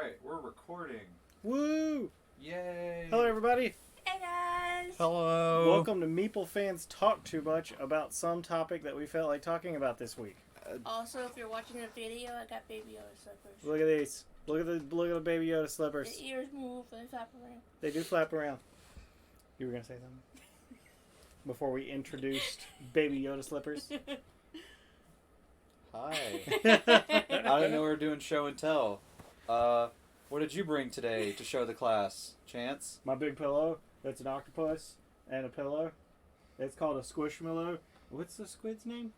Alright, we're recording. Woo! Yay! Hello, everybody. Hey guys! Hello! Welcome to Meeple Fans Talk Too Much about some topic that we felt like talking about this week. Also, if you're watching the video, I got Baby Yoda slippers. Look at these. Look at the Baby Yoda slippers. The ears move and flap around. They do flap around. You were gonna say something before we introduced Baby Yoda slippers. Hi. I didn't know we were doing show and tell. What did you bring today to show the class? Chance? My big pillow. That's an octopus and a pillow. It's called a squishmallow. What's the squid's name?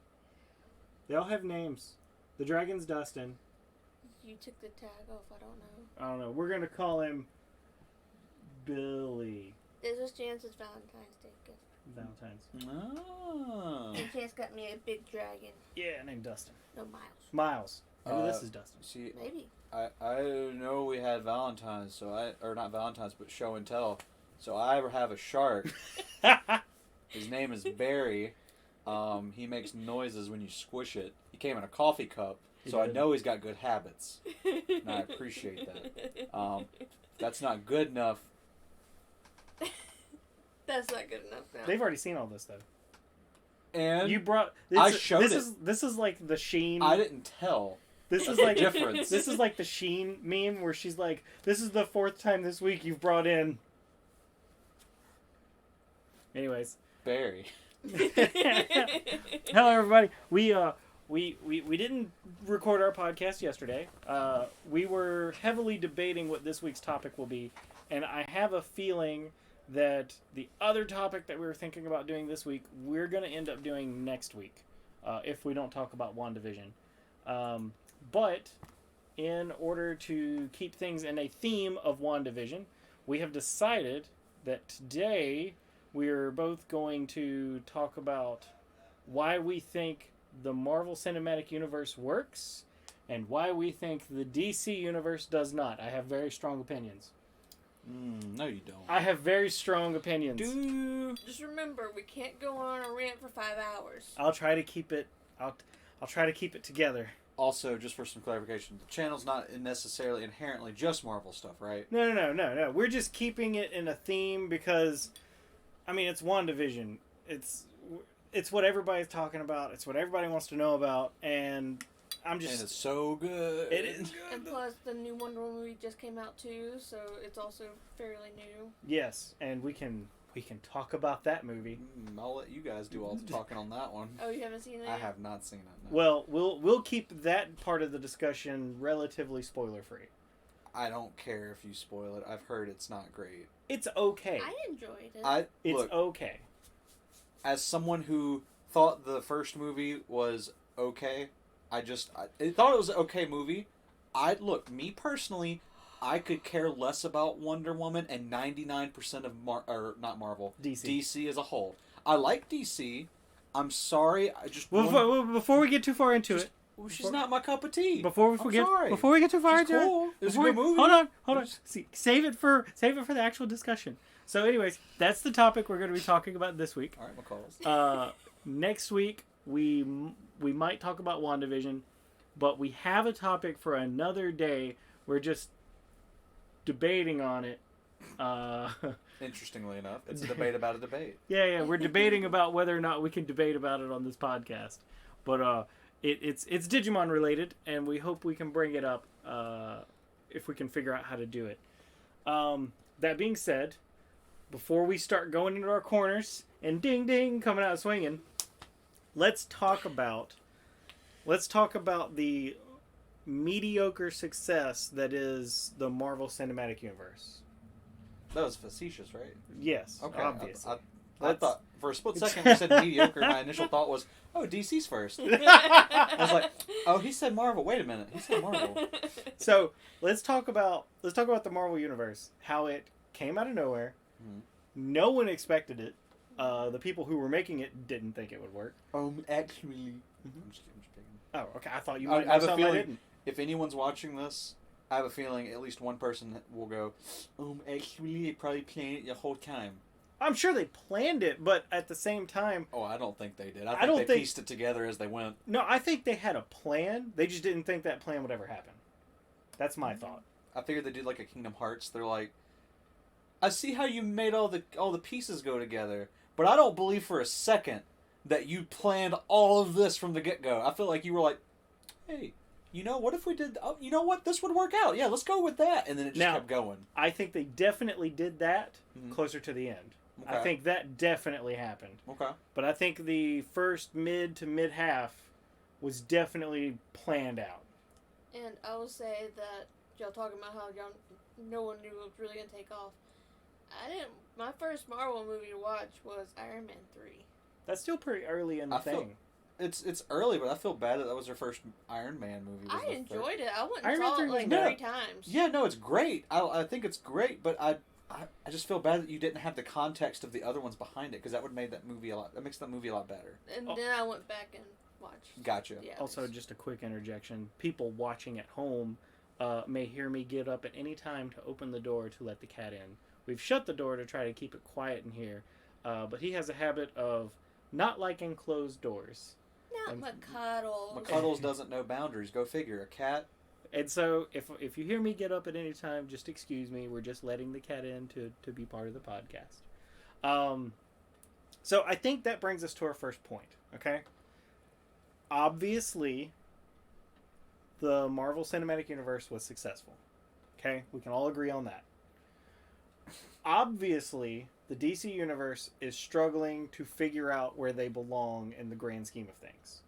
They all have names. The dragon's Dustin. You took the tag off, I don't know. I don't know. We're gonna call him Billy. This was Chance's Valentine's Day gift. Valentine's. Oh. And Chance got me a big dragon. Yeah, named Dustin. No, Miles. Miles. Maybe this is Dustin. See, Maybe. I know we had Valentine's, or not Valentine's, but show and tell. So I have a shark. His name is Barry. He makes noises when you squish it. He came in a coffee cup, so I know he's got good habits. And I appreciate that. That's not good enough. That's not good enough now. They've already seen all this though. And You brought. This is like the Sheen. I didn't tell. This is like difference. This is like the Sheen meme where she's like, "This is the fourth time this week you've brought in." Anyways, Barry. hello everybody. We didn't record our podcast yesterday. We were heavily debating what this week's topic will be, and I have a feeling that the other topic that we were thinking about doing this week, we're going to end up doing next week, if we don't talk about WandaVision. But in order to keep things in a theme of WandaVision, we have decided that today we're both going to talk about why we think the Marvel Cinematic Universe works and why we think the DC Universe does not. I have very strong opinions. No, you don't. I have very strong opinions. Just remember, we can't go on a rant for 5 hours. I'll try to keep it. I'll try to keep it together. Also, just for some clarification, the channel's not necessarily inherently just Marvel stuff, right? No. We're just keeping it in a theme because, I mean, it's WandaVision. It's what everybody's talking about. It's what everybody wants to know about, and I'm just. And it's so good. It is good. And plus, the new Wonder Woman movie just came out too, so it's also fairly new. Yes, and we can talk about that movie. I'll let you guys do all the talking on that one. Oh, you haven't seen it? I have not seen it. No. Well, we'll keep that part of the discussion relatively spoiler free. I don't care if you spoil it. I've heard it's not great. It's okay. I enjoyed it. It's okay. As someone who thought the first movie was okay, I thought it was an okay movie. Me personally, I could care less about Wonder Woman and 99% of not Marvel, DC as a whole. I like DC. I'm sorry. Before we get too far into it, she's not my cup of tea. Before we get too far into it, it's a good movie. Hold on. Save it for the actual discussion. So, anyways, that's the topic we're going to be talking about this week. All right, McCall. Next week we might talk about WandaVision, but we have a topic for another day. We're just debating on it. Interestingly enough, it's a debate about a debate. Yeah, we're debating about whether or not we can debate about it on this podcast. But it's Digimon related, and we hope we can bring it up if we can figure out how to do it. That being said, before we start going into our corners and ding ding coming out swinging, let's talk about the mediocre success that is the Marvel Cinematic Universe. That was facetious, right? Yes, okay. Obviously. I thought for a split second you said mediocre. My initial thought was, oh, DC's first. I was like, oh, he said Marvel. Wait a minute, he said Marvel. So let's talk about the Marvel Universe. How it came out of nowhere. Mm-hmm. No one expected it. The people who were making it didn't think it would work. Actually, I'm just kidding. Oh, okay. I thought you might I have a feeling. I didn't. If anyone's watching this, I have a feeling at least one person will go, actually, they probably planned it the whole time. I'm sure they planned it, but at the same time... Oh, I don't think they did. I think they pieced it together as they went. No, I think they had a plan. They just didn't think that plan would ever happen. That's my thought. I figured they did like a Kingdom Hearts. They're like, I see how you made all the pieces go together, but I don't believe for a second that you planned all of this from the get-go. I feel like you were like, hey, what if we did... Oh, you know what? This would work out. Yeah, let's go with that. And then it just kept going. I think they definitely did that closer to the end. Okay. I think that definitely happened. Okay. But I think the first mid to mid-half was definitely planned out. And I will say that y'all talking about how no one knew it was really going to take off. My first Marvel movie to watch was Iron Man 3. That's still pretty early in the thing. It's early, but I feel bad that was their first Iron Man movie. I enjoyed it. I went and saw it like 3 times. Yeah, no, it's great. I think it's great, but I just feel bad that you didn't have the context of the other ones behind it, because that would make that movie that makes that movie a lot better. And then I went back and watched. Gotcha. Yeah, also, just a quick interjection. People watching at home may hear me get up at any time to open the door to let the cat in. We've shut the door to try to keep it quiet in here, but he has a habit of not liking closed doors. Not McCuddles. McCuddles doesn't know boundaries. Go figure. A cat. And so, if you hear me get up at any time, just excuse me. We're just letting the cat in to be part of the podcast. So I think that brings us to our first point. Okay. Obviously, the Marvel Cinematic Universe was successful. Okay, we can all agree on that. Obviously, the DC Universe is struggling to figure out where they belong in the grand scheme of things.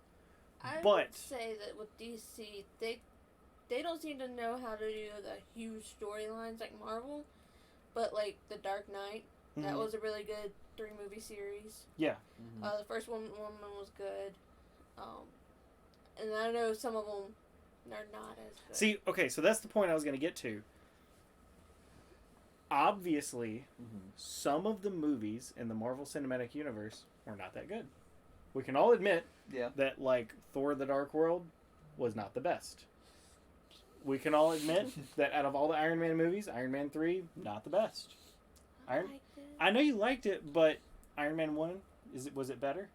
I would say that with DC, they don't seem to know how to do the huge storylines like Marvel, but like The Dark Knight, that was a really good 3-movie series. Yeah. The first one was good. And I know some of them are not as good. See, okay, so that's the point I was going to get to. Obviously, some of the movies in the Marvel Cinematic Universe were not that good. We can all admit that, like, Thor: The Dark World was not the best. We can all admit that out of all the Iron Man movies, Iron Man 3, not the best. I know you liked it, but Iron Man 1, was it better?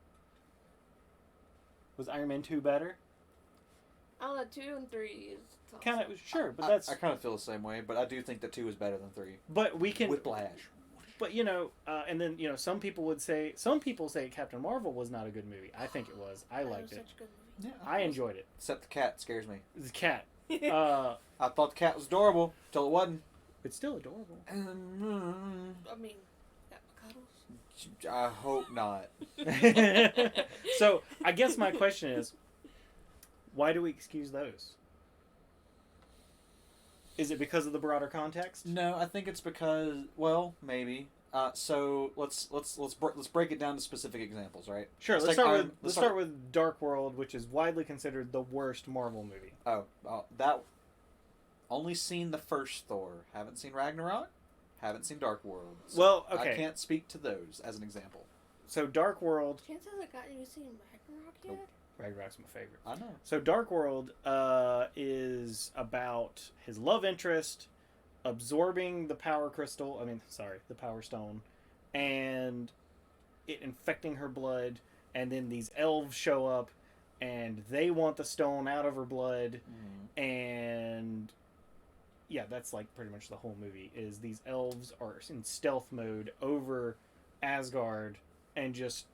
Was Iron Man 2 better? I don't know, 2 and 3 is awesome. Kind of, sure, but that's... I kind of feel the same way, but I do think that 2 is better than 3. But we can... Whiplash. But, and then, some people say Captain Marvel was not a good movie. I think it was. I liked it. Such a good movie. Yeah, I enjoyed it. Except the cat scares me. The cat. I thought the cat was adorable, till it wasn't. It's still adorable. I mean, got McCuddles? I hope not. So, I guess my question is, why do we excuse those? Is it because of the broader context? No, I think it's because, well, maybe. So let's break it down to specific examples, right? Sure. Let's start with Dark World, which is widely considered the worst Marvel movie. That only seen the first Thor. Haven't seen Ragnarok. Haven't seen Dark World. So well, okay. I can't speak to those as an example. So Dark World. Chances I got you seen Ragnarok yet? Nope. Ragnarok's my favorite. I know. So Dark World is about his love interest absorbing the power crystal. The power stone, and it infecting her blood. And then these elves show up, and they want the stone out of her blood. And yeah, that's like pretty much the whole movie. Is these elves are in stealth mode over Asgard, and just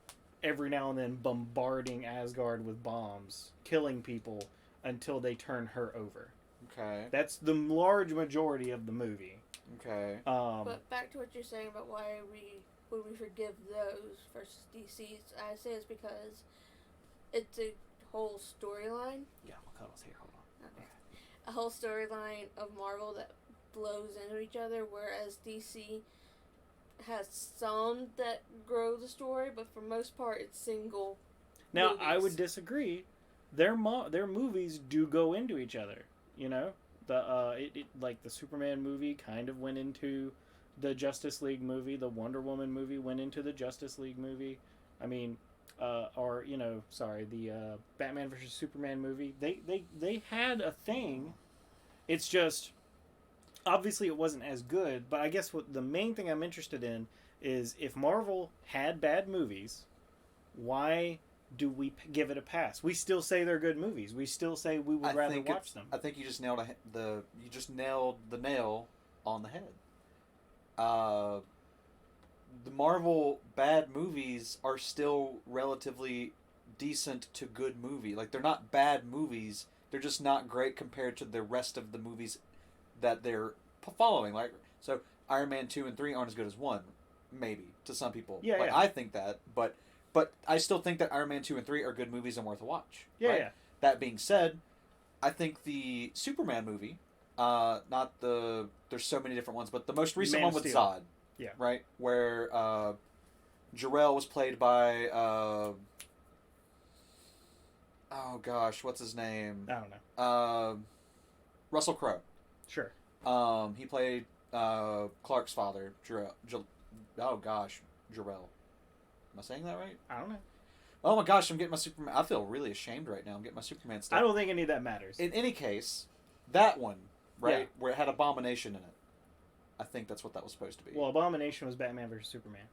every now and then bombarding Asgard with bombs, killing people until they turn her over. Okay. That's the large majority of the movie. Okay. But back to what you're saying about why would we forgive those versus DC's, I say it's because it's a whole storyline. Yeah, McCuddle's here. Hold on. Okay. A whole storyline of Marvel that blows into each other, whereas DC has some that grow the story, but for most part, it's single. Now, movies. I would disagree. Their movies do go into each other. Like the Superman movie kind of went into the Justice League movie. The Wonder Woman movie went into the Justice League movie. The Batman versus Superman movie. They had a thing. It's just obviously it wasn't as good. But I guess what the main thing I'm interested in is if Marvel had bad movies, why do we give it a pass? We still say they're good movies. We still say we would rather watch them. I think you just nailed the nail on the head. The Marvel bad movies are still relatively decent to good movie. Like, they're not bad movies. They're just not great compared to the rest of the movies that they're following. Like, so Iron Man 2 and 3 aren't as good as 1, maybe, to some people. Yeah, like, yeah. I think that, but I still think that Iron Man 2 and 3 are good movies and worth a watch. Yeah, right? yeah. That being said, I think the Superman movie, there's so many different ones, but the most recent Man one of with Steel. Zod. Yeah. Right? Where Jor-El was played by oh gosh, what's his name? I don't know. Russell Crowe. Sure. He played Clark's father, Jor-El. Oh gosh, Jor-El. Am I saying that right? I don't know. Oh my gosh, I'm getting my Superman. I feel really ashamed right now. I'm getting my Superman stuff. I don't think any of that matters. In any case, that one, right, Yeah. where it had Abomination in it. I think that's what that was supposed to be. Well, Abomination was Batman versus Superman.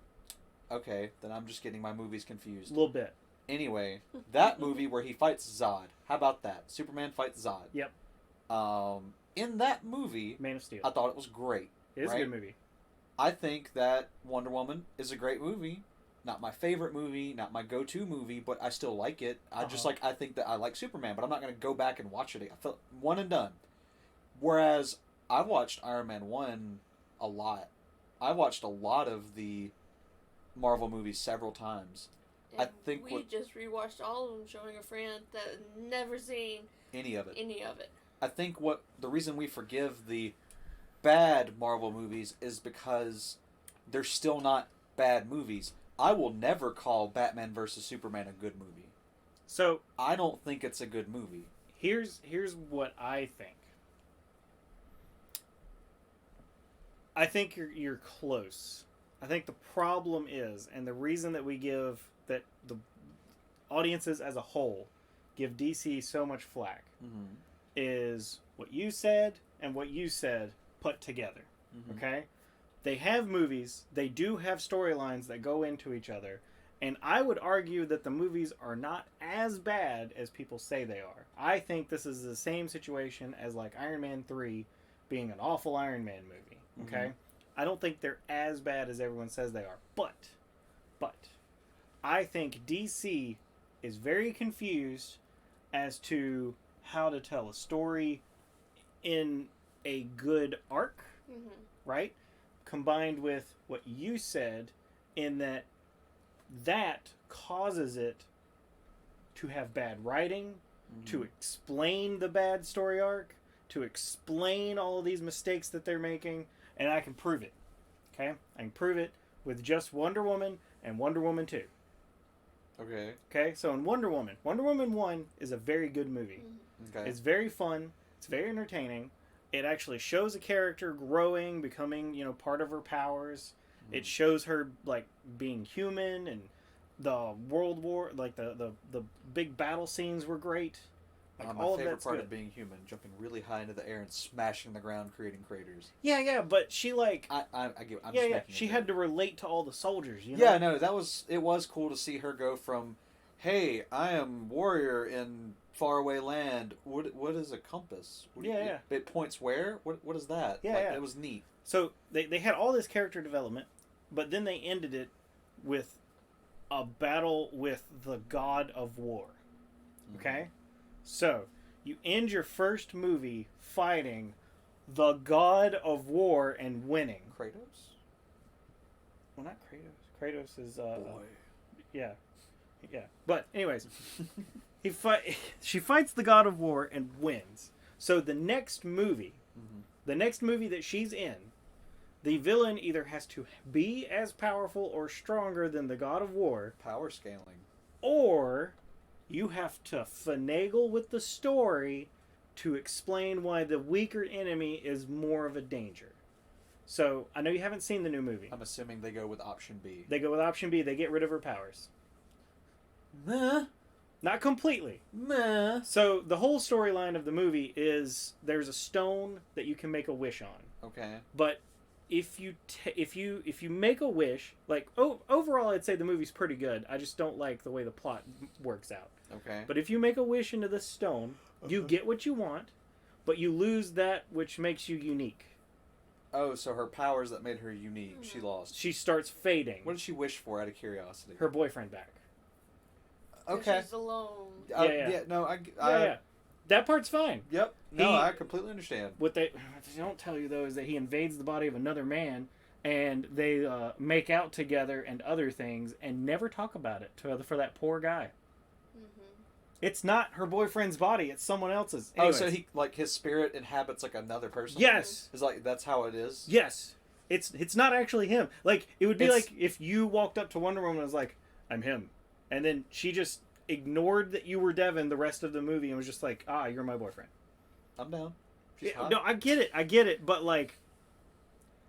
Okay, then I'm just getting my movies confused. A little bit. Anyway, that movie where he fights Zod. How about that? Superman fights Zod. Yep. In that movie, Man of Steel. I thought it was great. It is right? a good movie. I think that Wonder Woman is a great movie. Not my favorite movie, not my go-to movie, but I still like it. I think that I like Superman, but I'm not going to go back and watch it. I felt one and done. Whereas I watched Iron Man 1 a lot. I watched a lot of the Marvel movies several times. And I think we just rewatched all of them, showing a friend that had never seen any of it. I think the reason we forgive the bad Marvel movies is because they're still not bad movies. I will never call Batman vs. Superman a good movie. So I don't think it's a good movie. here's what I think. I think you're close. I think the problem is, and the reason that we give that the audiences as a whole give DC so much flack, is what you said and what you said put together. Okay? They have movies, they do have storylines that go into each other, and I would argue that the movies are not as bad as people say they are. I think this is the same situation as like Iron Man 3 being an awful Iron Man movie. Okay? I don't think they're as bad as everyone says they are. But I think DC is very confused as to how to tell a story in a good arc, right? Combined with what you said, in that causes it to have bad writing, to explain the bad story arc, to explain all of these mistakes that they're making, and I can prove it. Okay? I can prove it with just Wonder Woman and Wonder Woman 2. Okay. Okay? So in Wonder Woman 1 is a very good movie. Okay. It's very fun. It's very entertaining. It actually shows a character growing, becoming, part of her powers. It shows her, like, being human, and the World War, like, the big battle scenes were great. Like, my all of favorite that's part good. of being human, jumping really high into the air and smashing the ground, creating craters. Yeah, but she, like... I get. I'm just making She it had there. to relate to all the soldiers, Yeah, no, it was cool to see her go from, hey, I am warrior in faraway land. What is a compass? It points where? What is that? Yeah. It was neat. So they had all this character development, but then they ended it with a battle with the god of war. Okay? So, you end your first movie fighting the god of war and winning. Kratos? Well, not Kratos. Kratos is Boy. Yeah. But anyways, she fights the god of war and wins. So the next movie that she's in, the villain either has to be as powerful or stronger than the god of war, Power scaling. or you have to finagle with the story to explain why the weaker enemy is more of a danger. So, I know you haven't seen the new movie. I'm assuming they go with option B. They go with option B. They get rid of her powers. Meh. Not completely. Meh. So, the whole storyline of the movie is there's a stone that you can make a wish on. Okay. But if you make a wish, like overall, I'd say the movie's pretty good. I just don't like the way the plot works out. Okay. But if you make a wish into this stone, you get what you want, but you lose that which makes you unique. Oh, so her powers that made her unique, she lost. She starts fading. What did she wish for, out of curiosity? Her boyfriend back. Okay. She's alone. Yeah. No, Yeah. That part's fine. Yep. No, I completely understand. What they don't tell you, though, is that he invades the body of another man, and they make out together and other things, and never talk about it for that poor guy. It's not her boyfriend's body; it's someone else's. Anyways. Oh, so his spirit inhabits like another person. Yes. Is like that's how it is. Yes. It's not actually him. Like it would be like if you walked up to Wonder Woman and was like, "I'm him," and then she just ignored that you were Devin the rest of the movie and was just like, "You're my boyfriend." I'm down. No, I get it, but like,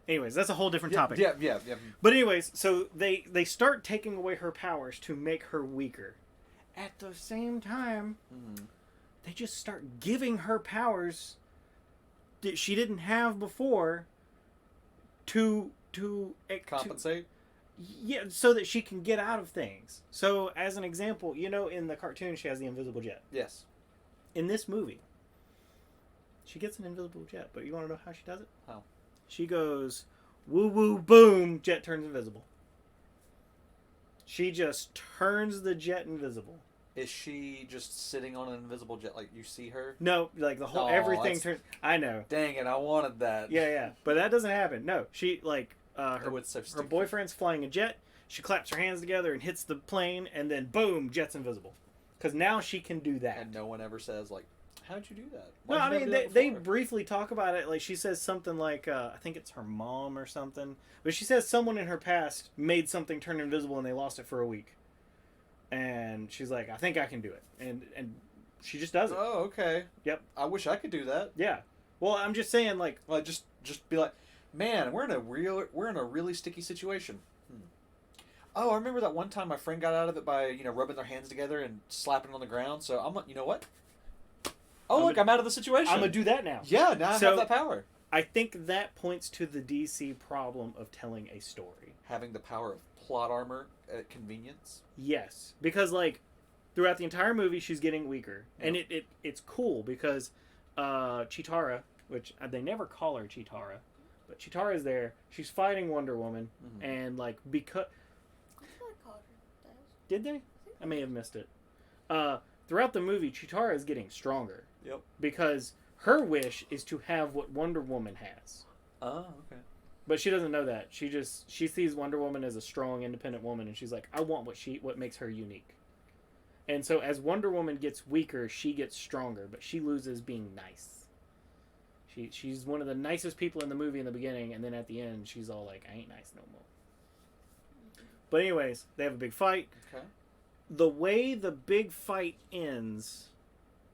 anyways, that's a whole different topic. Yeah. But anyways, so they start taking away her powers to make her weaker. At the same time, they just start giving her powers that she didn't have before to compensate. Yeah, so that she can get out of things. So, as an example, in the cartoon, she has the invisible jet. Yes. In this movie, she gets an invisible jet, but you want to know how she does it? How? She goes, woo woo boom, jet turns invisible. She just turns the jet invisible. Is she just sitting on an invisible jet like you see her? No, like the whole everything turns. I know. Dang it! I wanted that. Yeah, but that doesn't happen. No, she her her boyfriend's flying a jet. She claps her hands together and hits the plane, and then boom, jet's invisible. Because now she can do that. And no one ever says like, "How'd you do that?" No, I mean they briefly talk about it. Like she says something like, I think it's her mom or something, but she says someone in her past made something turn invisible and they lost it for a week. And she's like, I think I can do it. And she just does it. Oh, okay. Yep. I wish I could do that. Yeah. Well, I'm just saying, like... Well, just be like, man, we're in a really sticky situation. Oh, I remember that one time my friend got out of it by, rubbing their hands together and slapping on the ground. So I'm like, you know what? Oh, I'm out of the situation. I'm going to do that now. Yeah, now I have that power. I think that points to the DC problem of telling a story. Having the power of plot armor at convenience. Yes, because like throughout the entire movie she's getting weaker, and it's cool because Chitara, which they never call her Chitara, but Chitara's there. She's fighting Wonder Woman, and like because I thought I called her that. Did they? I may have missed it. Throughout the movie, Chitara is getting stronger. Yep. Because her wish is to have what Wonder Woman has. Oh, okay. But she doesn't know that. She sees Wonder Woman as a strong, independent woman, and she's like, I want what makes her unique. And so as Wonder Woman gets weaker, she gets stronger, but she loses being nice. She's one of the nicest people in the movie in the beginning, and then at the end, she's all like, I ain't nice no more. But anyways, they have a big fight. Okay. The way the big fight ends,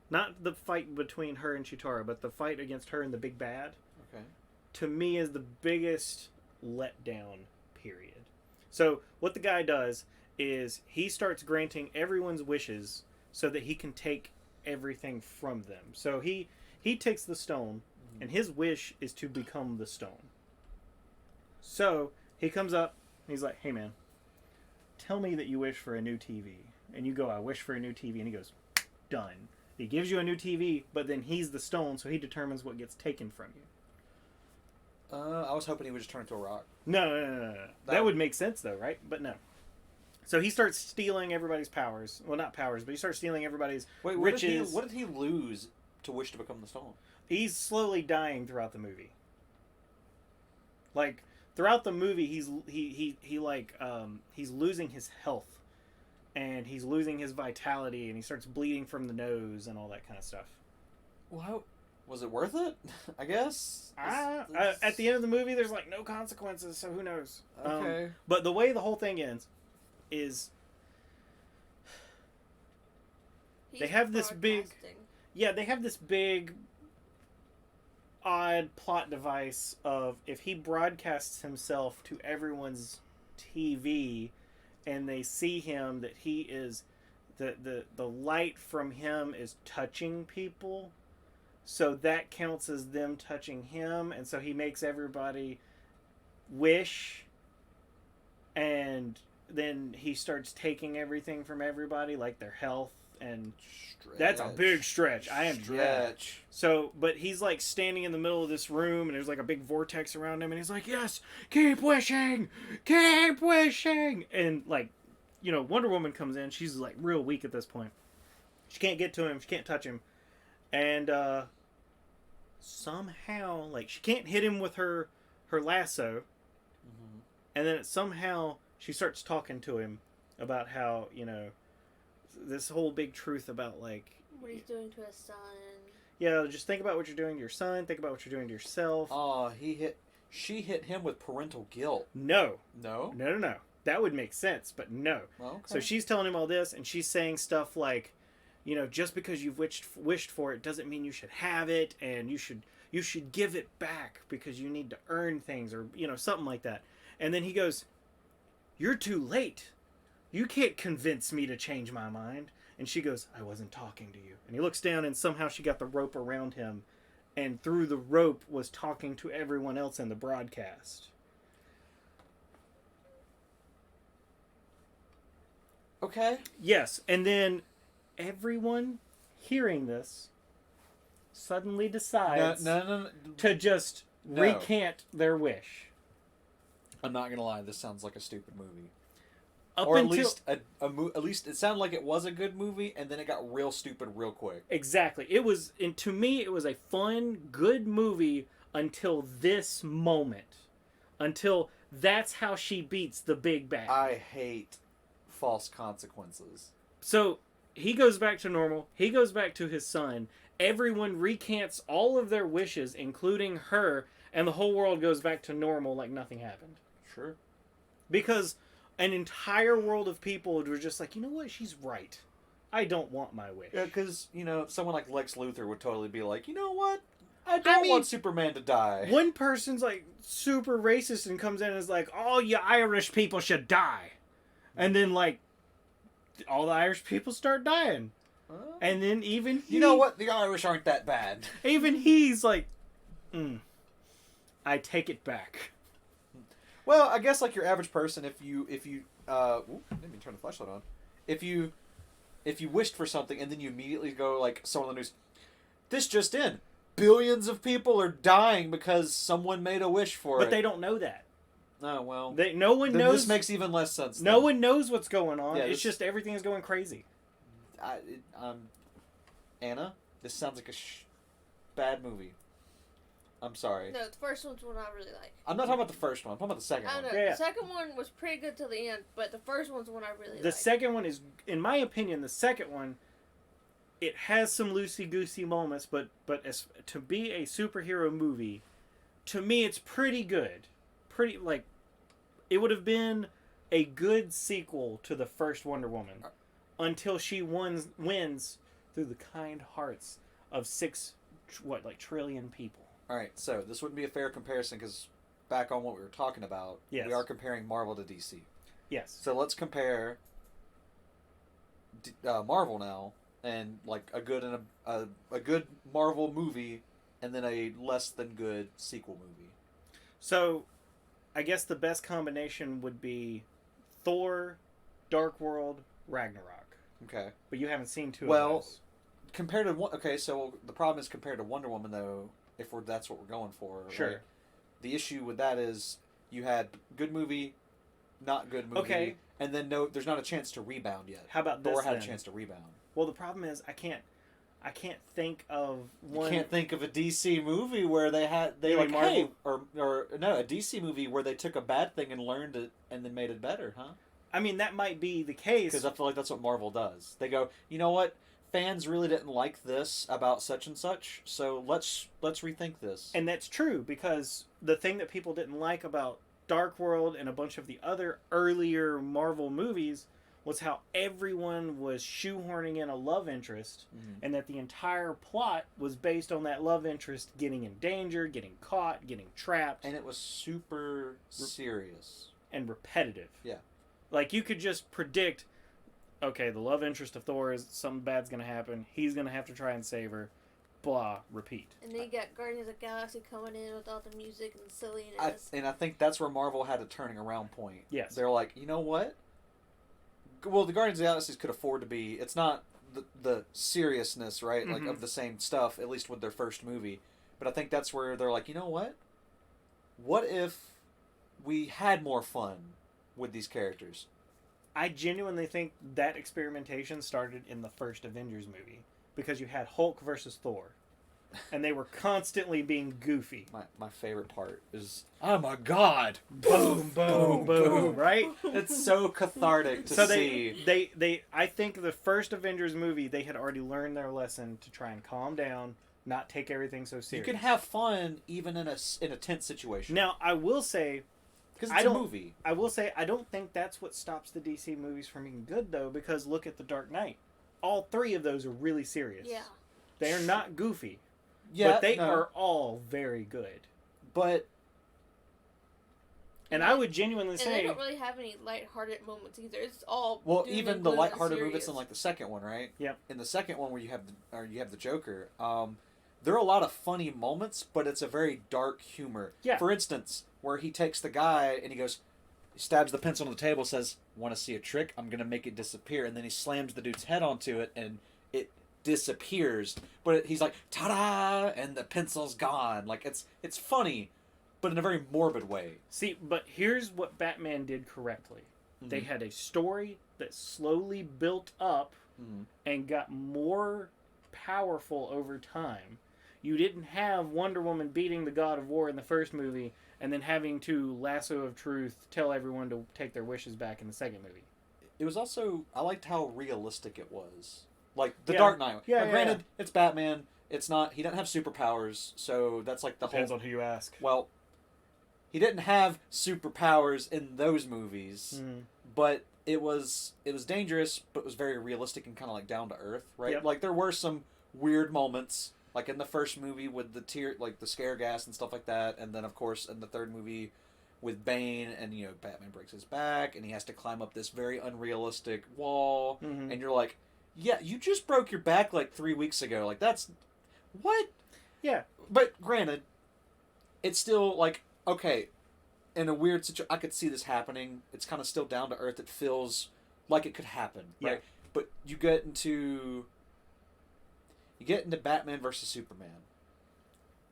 not the fight between her and Chitara, but the fight against her and the big bad. Okay. To me is the biggest letdown, period. So what the guy does is he starts granting everyone's wishes so that he can take everything from them. So he takes the stone, and his wish is to become the stone. So he comes up, and he's like, hey man, tell me that you wish for a new TV. And you go, I wish for a new TV. And he goes, done. He gives you a new TV, but then he's the stone, so he determines what gets taken from you. I was hoping he would just turn into a rock. No. That would make sense, though, right? But no. So he starts stealing everybody's powers. Well, not powers, but he starts stealing everybody's riches. What did he lose to wish to become the stone? He's slowly dying throughout the movie. Like throughout the movie, he's losing his health, and he's losing his vitality, and he starts bleeding from the nose and all that kind of stuff. Well, was it worth it? I guess. At the end of the movie, there's like no consequences, so who knows? Okay. But the way the whole thing ends is they have this big odd plot device of if he broadcasts himself to everyone's TV and they see him, that he is the light from him is touching people, so that counts as them touching him, and so he makes everybody wish, and then he starts taking everything from everybody, like their health, and that's a big stretch. I am stretch. So, but he's like standing in the middle of this room, and there's like a big vortex around him, and he's like, "Yes, keep wishing, and like, you know, Wonder Woman comes in. She's like real weak at this point. She can't get to him. She can't touch him, and somehow, like, she can't hit him with her lasso, and then somehow she starts talking to him about how, you know, this whole big truth about, like, what he's doing to his son. Yeah, just think about what you're doing to your son. Think about what you're doing to yourself. Oh, she hit him with parental guilt. No. No? No. That would make sense, but no. Okay. So she's telling him all this, and she's saying stuff like, you know, just because you've wished for it doesn't mean you should have it, and you should give it back because you need to earn things, or, you know, something like that. And then he goes, "You're too late. You can't convince me to change my mind." And she goes, "I wasn't talking to you." And he looks down, and somehow she got the rope around him, and through the rope was talking to everyone else in the broadcast. Okay. Yes, and then everyone hearing this suddenly decides to just recant their wish. I'm not gonna lie, this sounds like a stupid movie. Or at least at least it sounded like it was a good movie, and then it got real stupid real quick. Exactly. It was, and to me, it was a fun, good movie until this moment. Until that's how she beats the big bad. I hate false consequences. So he goes back to normal. He goes back to his son. Everyone recants all of their wishes, including her, and the whole world goes back to normal like nothing happened. Sure. Because an entire world of people were just like, you know what, she's right. I don't want my wish. Yeah, because, you know, someone like Lex Luthor would totally be like, you know what? I don't want Superman to die. One person's like super racist and comes in and is like, all you Irish people should die. And then, like, all the Irish people start dying. And then even he... You know what? The Irish aren't that bad. Even he's like, I take it back. Well, I guess like your average person, if you let me turn the flashlight on. If you wished for something and then you immediately go like someone on the news, this just in, billions of people are dying because someone made a wish for it. But they don't know that. Oh well. No one knows. This makes even less sense. No one knows what's going on. Yeah, it's just everything is going crazy. Anna, this sounds like a bad movie. I'm sorry. No, the first one's one I really like. I'm not talking about the first one. I'm talking about the second one. I don't know. The second one was pretty good till the end, but the first one's one I really like. The second one is, in my opinion, it has some loosey-goosey moments, but as to be a superhero movie, to me it's pretty good. Pretty, like, it would have been a good sequel to the first Wonder Woman until she wins through the kind hearts of 6 trillion people. All right, so this wouldn't be a fair comparison because back on what we were talking about, we are comparing Marvel to DC. Yes. So let's compare Marvel now, and like a good and a good Marvel movie, and then a less than good sequel movie. So, I guess the best combination would be Thor, Dark World, Ragnarok. Okay. But you haven't seen two of those. Compared to so the problem is compared to Wonder Woman though. If that's what we're going for, sure. Right? The issue with that is you had good movie, not good movie, and then there's not a chance to rebound yet. How about Thor had a chance to rebound? Well, the problem is I can't think of one. You can't think of a DC movie where a DC movie where they took a bad thing and learned it and then made it better, huh? I mean, that might be the case because I feel like that's what Marvel does. They go, you know what? Fans really didn't like this about such and such, so let's rethink this. And that's true, because the thing that people didn't like about Dark World and a bunch of the other earlier Marvel movies was how everyone was shoehorning in a love interest, and that the entire plot was based on that love interest getting in danger, getting caught, getting trapped. And it was super serious. And repetitive. Yeah. Like, you could just predict, okay, the love interest of Thor is something bad's going to happen. He's going to have to try and save her. blah, repeat. And then you got Guardians of the Galaxy coming in with all the music and silliness. And I think that's where Marvel had a turning around point. Yes. They're like, you know what? Well, the Guardians of the Galaxy could afford to be. It's not the seriousness, right? Mm-hmm. Like of the same stuff, at least with their first movie. But I think that's where they're like, you know what? What if we had more fun with these characters? I genuinely think that experimentation started in the first Avengers movie because you had Hulk versus Thor, and they were constantly being goofy. My favorite part is, I'm a god. Boom, boom, boom, right? It's so cathartic to see. They I think the first Avengers movie, they had already learned their lesson to try and calm down, not take everything so serious. You can have fun even in a tense situation. Now, I will say, because it's a movie. I will say, I don't think that's what stops the DC movies from being good, though, because look at The Dark Knight. All three of those are really serious. Yeah. They are not goofy. Yeah, but they are all very good. But... And I would genuinely say... And they don't really have any lighthearted moments either. It's all... Well, even the lighthearted moments in, like, the second one, right? Yep. In the second one where you have the Joker, there are a lot of funny moments, but it's a very dark humor. Yeah. For instance, where he takes the guy and he goes... He stabs the pencil on the table, says, "Want to see a trick? I'm going to make it disappear." And then he slams the dude's head onto it, and it disappears. But he's like, "Ta-da!" And the pencil's gone. Like, it's funny, but in a very morbid way. See, but here's what Batman did correctly. Mm-hmm. They had a story that slowly built up and got more powerful over time. You didn't have Wonder Woman beating the God of War in the first movie and then having to lasso of truth tell everyone to take their wishes back in the second movie. It was also, I liked how realistic it was. Like, The Dark Knight. Yeah, granted, it's Batman. It's not, he doesn't have superpowers, so that's like the Depends on who you ask. Well, he didn't have superpowers in those movies, but it was dangerous, but it was very realistic and kind of like down to earth, right? Yep. Like, there were some weird moments, like in the first movie with the scare gas and stuff like that, and then of course in the third movie with Bane, and you know, Batman breaks his back and he has to climb up this very unrealistic wall, and you're like, yeah, you just broke your back like 3 weeks ago. Like, that's what? Yeah. But granted, it's still like, okay, in a weird situation, I could see this happening. It's kind of still down to earth. It feels like it could happen, right? Yeah. But you get into Batman versus Superman.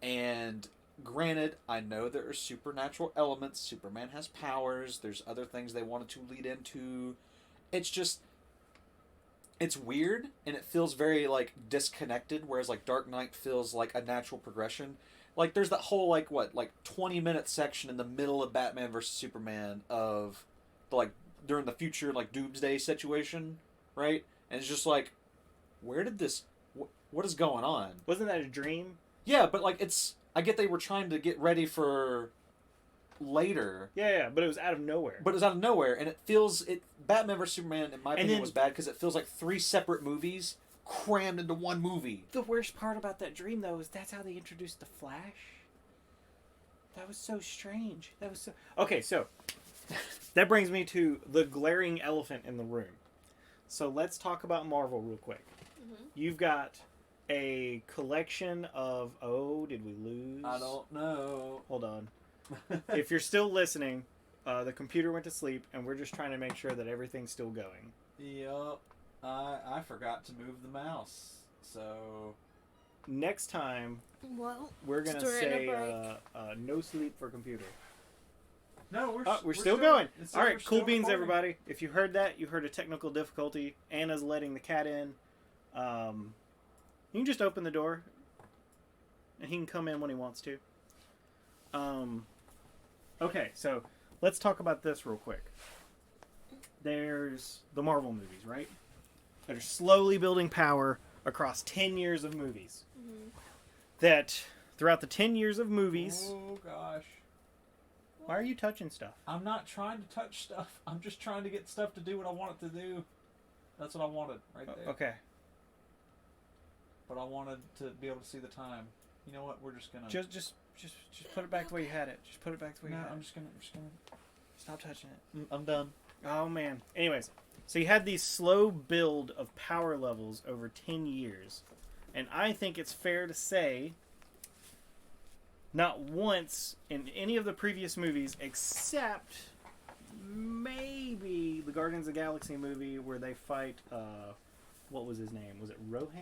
And granted, I know there are supernatural elements. Superman has powers. There's other things they wanted to lead into. It's just, it's weird, and it feels very, like, disconnected, whereas, like, Dark Knight feels like a natural progression. Like, there's that whole, like, 20-minute section in the middle of Batman versus Superman of, like, during the future, like, doomsday situation, right? And it's just like, where did this... What is going on? Wasn't that a dream? Yeah, but, like, I get they were trying to get ready for later. Yeah, but it was out of nowhere. But it was out of nowhere, and it feels... Batman vs. Superman, in my opinion, was bad because it feels like 3 separate movies crammed into one movie. The worst part about that dream, though, is that's how they introduced the Flash. That was so strange. That was so... Okay, so... that brings me to the glaring elephant in the room. So let's talk about Marvel real quick. You've got a collection of... Oh, did we lose? I don't know. Hold on. If you're still listening, the computer went to sleep, and we're just trying to make sure that everything's still going. Yep. I forgot to move the mouse. So... Next time, well, we're going to say no sleep for computer. No, we're still going. All right, cool beans, everybody. If you heard that, you heard a technical difficulty. Anna's letting the cat in. You can just open the door, and he can come in when he wants to. Okay, so let's talk about this real quick. There's the Marvel movies, right? That are slowly building power across 10 years of movies. That throughout the 10 years of movies... Oh, gosh. Why are you touching stuff? I'm not trying to touch stuff. I'm just trying to get stuff to do what I want it to do. That's what I wanted right there. Okay. But I wanted to be able to see the time. You know what? We're just gonna... Just put it back the way you had it. Just put it back the way you had it. I'm just gonna... Stop touching it. I'm done. Oh, man. Anyways, so you had these slow build of power levels over 10 years And I think it's fair to say, not once in any of the previous movies, except maybe the Guardians of the Galaxy movie where they fight, what was his name? Was it Rohan?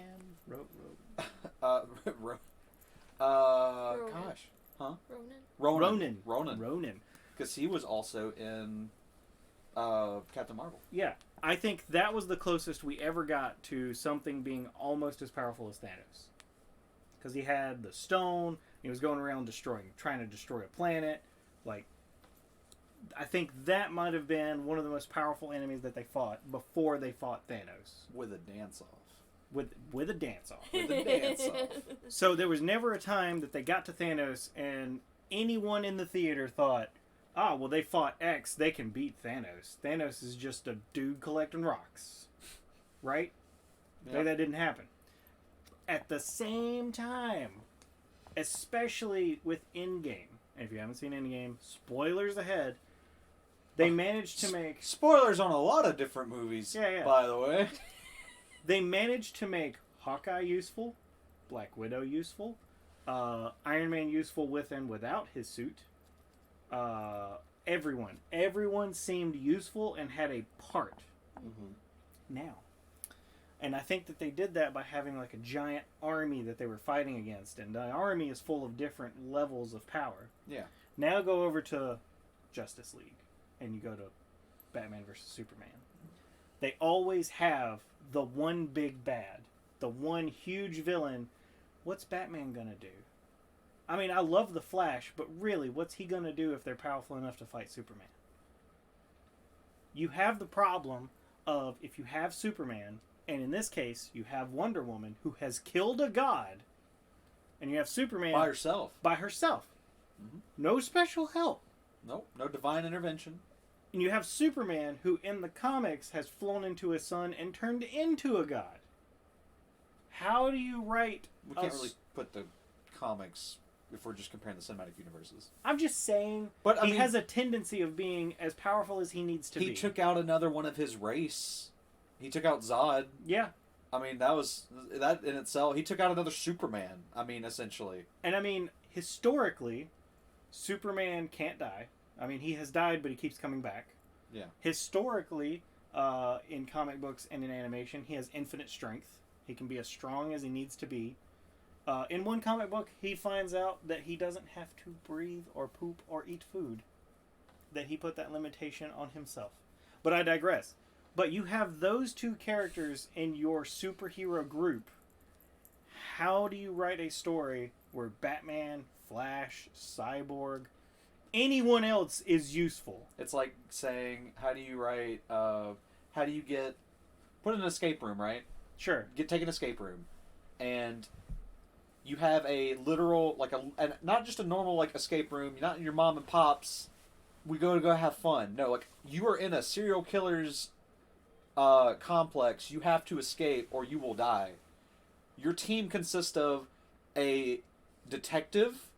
Gosh. Huh? Ronan. Because he was also in Captain Marvel. Yeah. I think that was the closest we ever got to something being almost as powerful as Thanos. Because he had the stone, he was going around trying to destroy a planet. Like, I think that might have been one of the most powerful enemies that they fought before they fought Thanos. With a dance-off. With a dance-off. With a dance-off. So there was never a time that they got to Thanos and anyone in the theater thought, well, they fought X, they can beat Thanos. Thanos is just a dude collecting rocks. Right? Yep. Like, that didn't happen. At the same time, especially with Endgame, and if you haven't seen Endgame, spoilers ahead, they managed to make... Spoilers on a lot of different movies, by the way. They managed to make Hawkeye useful, Black Widow useful, Iron Man useful with and without his suit. Everyone seemed useful and had a part now. And I think that they did that by having like a giant army that they were fighting against. And the army is full of different levels of power. Yeah. Now go over to Justice League and you go to Batman vs. Superman. They always have the one big bad, the one huge villain. What's Batman gonna do? I mean, I love the Flash, but really, what's he gonna do if they're powerful enough to fight Superman? You have the problem of, if you have Superman, and in this case, you have Wonder Woman, who has killed a god, and you have Superman... By herself. Mm-hmm. No special help. Nope, no divine intervention. And you have Superman, who in the comics has flown into a sun and turned into a god. How do you write... We can't really put the comics if we're just comparing the cinematic universes. I'm just saying, but he has a tendency of being as powerful as he needs to be. He took out another one of his race. He took out Zod. Yeah. I mean, that in itself. He took out another Superman. I mean, essentially. And I mean, historically, Superman can't die. I mean, he has died, but he keeps coming back. Yeah. Historically, in comic books and in animation, he has infinite strength. He can be as strong as he needs to be. In one comic book, he finds out that he doesn't have to breathe or poop or eat food. That he put that limitation on himself. But I digress. But you have those two characters in your superhero group. How do you write a story where Batman, Flash, Cyborg, anyone else is useful? It's like saying, how do you put in an escape room, right? Sure. Take an escape room, and you have a literal, and not just a normal, escape room. You're not in your mom and pop's, we go have fun. No, you are in a serial killer's complex. You have to escape or you will die. Your team consists of a detective,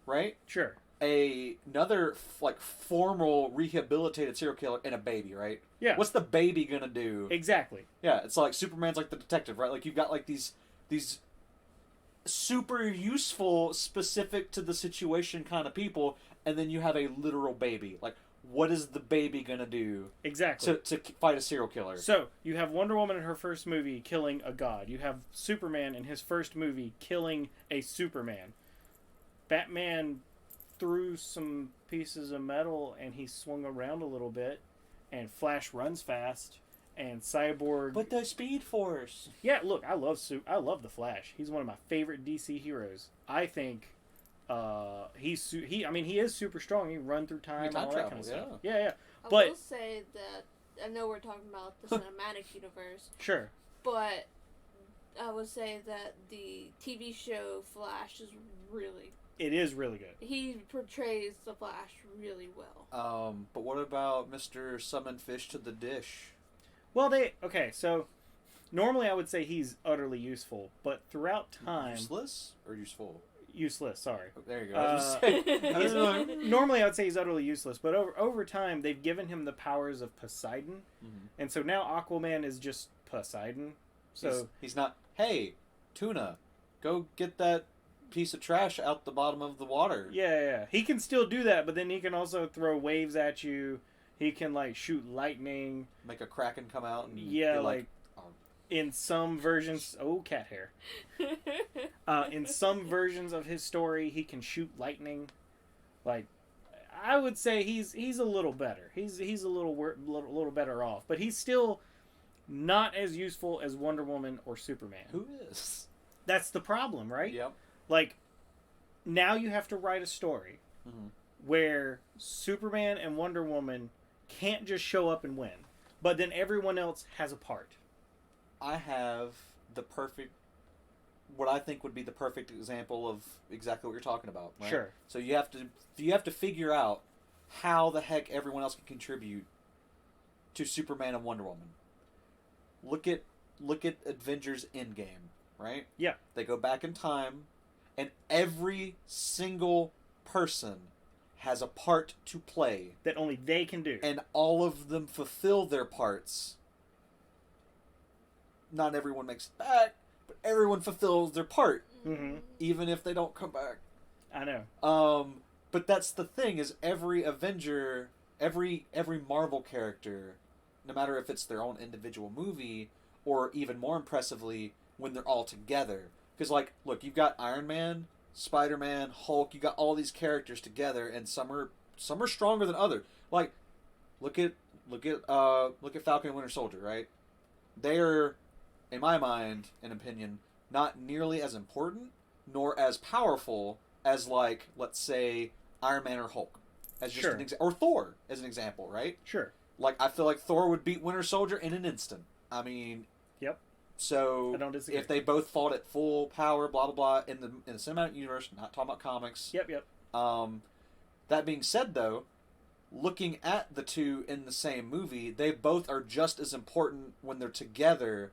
right? Sure. Another formal rehabilitated serial killer and a baby, right? Yeah. What's the baby gonna do? Exactly. Yeah, it's like Superman's like the detective, right? You've got these super useful, specific to the situation kind of people, and then you have a literal baby. What is the baby gonna do? Exactly. To fight a serial killer? So you have Wonder Woman in her first movie killing a god. You have Superman in his first movie killing a Superman. Batman threw some pieces of metal and he swung around a little bit, and Flash runs fast, and Cyborg. But the Speed Force. Yeah, look, I love the Flash. He's one of my favorite DC heroes. I think. He is super strong. He can run through time and all that kind of stuff. Yeah. I But will say that I know we're talking about the cinematic universe. Sure. But I would say that the TV show Flash is really. It is really good. He portrays the Flash really well. But what about Mr. Summon Fish to the Dish? Well, so normally I would say he's utterly useful, but throughout time. Useless or useful? Useless, sorry. Oh, there you go. Normally I would say he's utterly useless, but over time they've given him the powers of Poseidon, and so now Aquaman is just Poseidon. So he's not. Hey, tuna. Go get that piece of trash out the bottom of the water. Yeah. He can still do that, but then he can also throw waves at you. He can, like, shoot lightning. Make a kraken come out and Yeah, be like in some versions... Oh, cat hair. In some versions of his story, he can shoot lightning. Like, I would say he's a little better. He's a little better off. But he's still not as useful as Wonder Woman or Superman. Who is? That's the problem, right? Yep. Like, now you have to write a story where Superman and Wonder Woman can't just show up and win. But then everyone else has a part. I have what I think would be the perfect example of exactly what you're talking about. Right? Sure. So you have to figure out how the heck everyone else can contribute to Superman and Wonder Woman. Look at Avengers Endgame, right? Yeah. They go back in time, and every single person has a part to play that only they can do, and all of them fulfill their parts. Not everyone makes it back, but everyone fulfills their part, even if they don't come back. I know. But that's the thing: is every Avenger, every Marvel character, no matter if it's their own individual movie or even more impressively when they're all together. Because, like, look, you've got Iron Man, Spider-Man, Hulk. You got all these characters together, and some are stronger than others. Like, look at Falcon and Winter Soldier, right? They're, in my mind and opinion, not nearly as important nor as powerful as, like, let's say Iron Man or Hulk, as just an or Thor as an example, right? Sure. Like, I feel like Thor would beat Winter Soldier in an instant. I mean, yep. So I don't disagree. If they both fought at full power, blah blah blah, in the cinematic universe, not talking about comics. Yep. That being said, though, looking at the two in the same movie, they both are just as important when they're together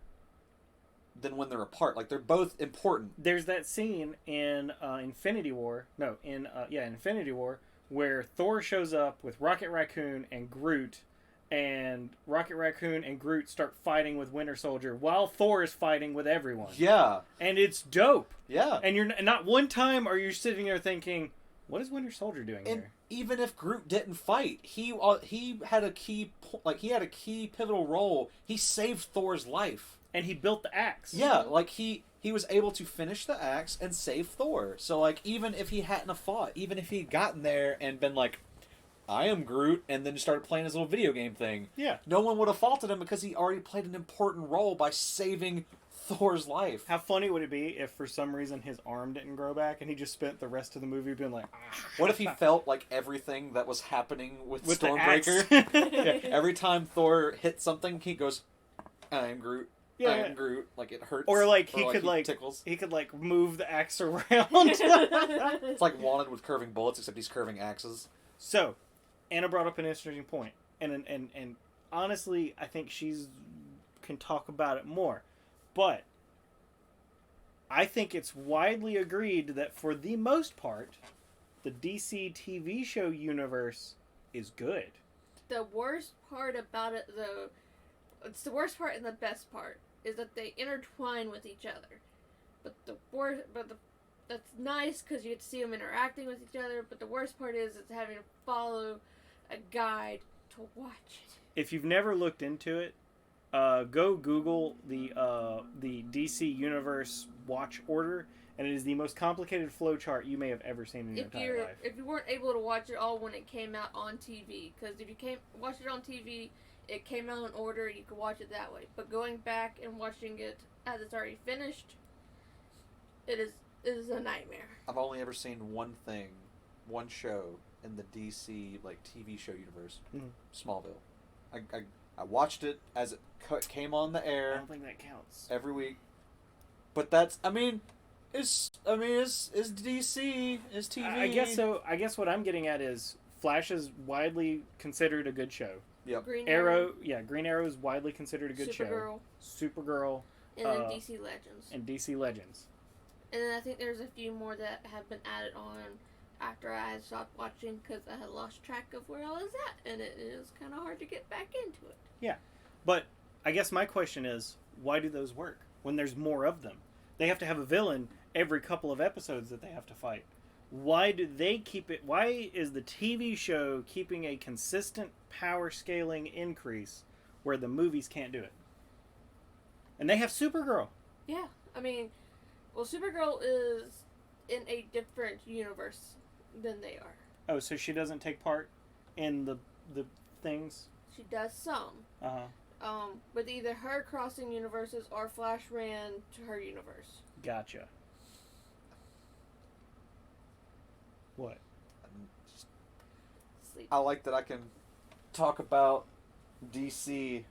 than when they're apart. Like, they're both important. There's that scene in Infinity War. No, in Infinity War, where Thor shows up with Rocket Raccoon and Groot, and Rocket Raccoon and Groot start fighting with Winter Soldier while Thor is fighting with everyone. Yeah. And it's dope. Yeah. And you're not one time are you sitting there thinking, what is Winter Soldier doing and here? Even if Groot didn't fight, he had a key pivotal role. He saved Thor's life. And he built the axe. Yeah, like he was able to finish the axe and save Thor. So, like, even if he hadn't have fought, even if he'd gotten there and been like, I am Groot, and then started playing his little video game thing, yeah, no one would have faulted him because he already played an important role by saving Thor's life. How funny would it be if for some reason his arm didn't grow back and he just spent the rest of the movie being like, What if he felt like everything that was happening with the Stormbreaker? yeah. Every time Thor hits something, he goes, I am Groot. Yeah. I am Groot. Like, it hurts. Or like he tickles. he could like move the axe around. It's like Wanted with curving bullets, except he's curving axes. So, Anna brought up an interesting point, and honestly, I think she's can talk about it more, but I think it's widely agreed that for the most part, the DC TV show universe is good. The worst part about it, though, it's the worst part and the best part, is that they intertwine with each other. That's nice because you get to see them interacting with each other. But the worst part is it's having to follow a guide to watch it. If you've never looked into it, go Google the DC Universe watch order, and it is the most complicated flowchart you may have ever seen in your entire life. If you weren't able to watch it all when it came out on TV, because if you watch it on TV, it came out in order, you could watch it that way. But going back and watching it as it's already finished, it is a nightmare. I've only ever seen one show in the DC like TV show universe, Smallville. I watched it as it came on the air. I don't think that counts every week. But that's is DC is TV. I guess so. I guess what I'm getting at is Flash is widely considered a good show. Yep. Green Arrow is widely considered a good show. Supergirl. And then DC Legends. And then I think there's a few more that have been added on after I had stopped watching because I had lost track of where I was at, and it is kind of hard to get back into it. Yeah, but I guess my question is, why do those work when there's more of them? they have to have a villain every couple of episodes that they have to fight. Why do they keep it? Why is the TV show keeping a consistent power scaling increase where the movies can't do it? And they have Supergirl. Yeah, I mean, well, Supergirl is in a different universe than they are. Oh, so she doesn't take part in the things? She does some. But either her crossing universes or Flash ran to her universe. Gotcha. What? Sleep. I like that I can talk about DC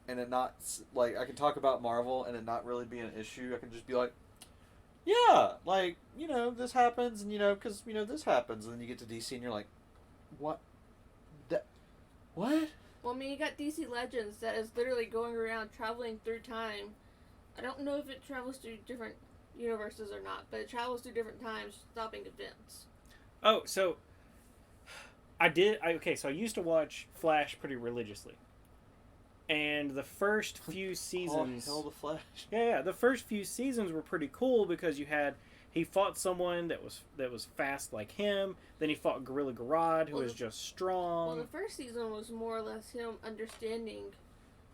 and it not, like, I can talk about Marvel and it not really be an issue. I can just be like, yeah, like, you know, this happens, and, you know, because, you know, this happens, and then you get to DC and you're like, what? What? Well, I mean, you got DC Legends that is literally going around traveling through time. I don't know if it travels through different universes or not, but it travels through different times, stopping events. Oh, so I used to watch Flash pretty religiously. And the first few seasons... Oh, hell, the Flash. Yeah, the first few seasons were pretty cool because he fought someone that was fast like him. Then he fought Gorilla Grodd, who was just strong. Well, the first season was more or less him understanding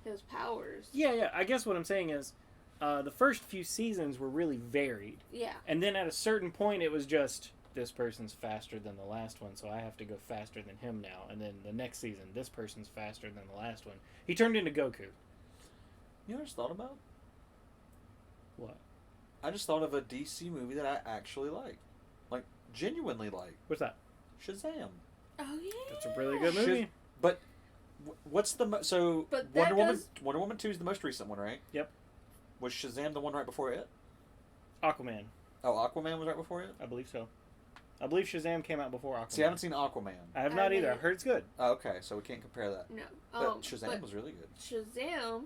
his powers. Yeah. I guess what I'm saying is, the first few seasons were really varied. Yeah. And then at a certain point, it was just, this person's faster than the last one, so I have to go faster than him now. And then the next season, this person's faster than the last one. He turned into Goku. You know what I just thought about? What? I just thought of a DC movie that I actually like. Like, genuinely like. What's that? Shazam. Oh, yeah. That's a really good movie. But what's the... But Wonder Woman 2 is the most recent one, right? Yep. Was Shazam the one right before it? Aquaman. Oh, Aquaman was right before it? I believe so. I believe Shazam came out before Aquaman. See, I haven't seen Aquaman. I have not either. I heard it's good. Oh, okay, so we can't compare that. No. But Shazam was really good. Shazam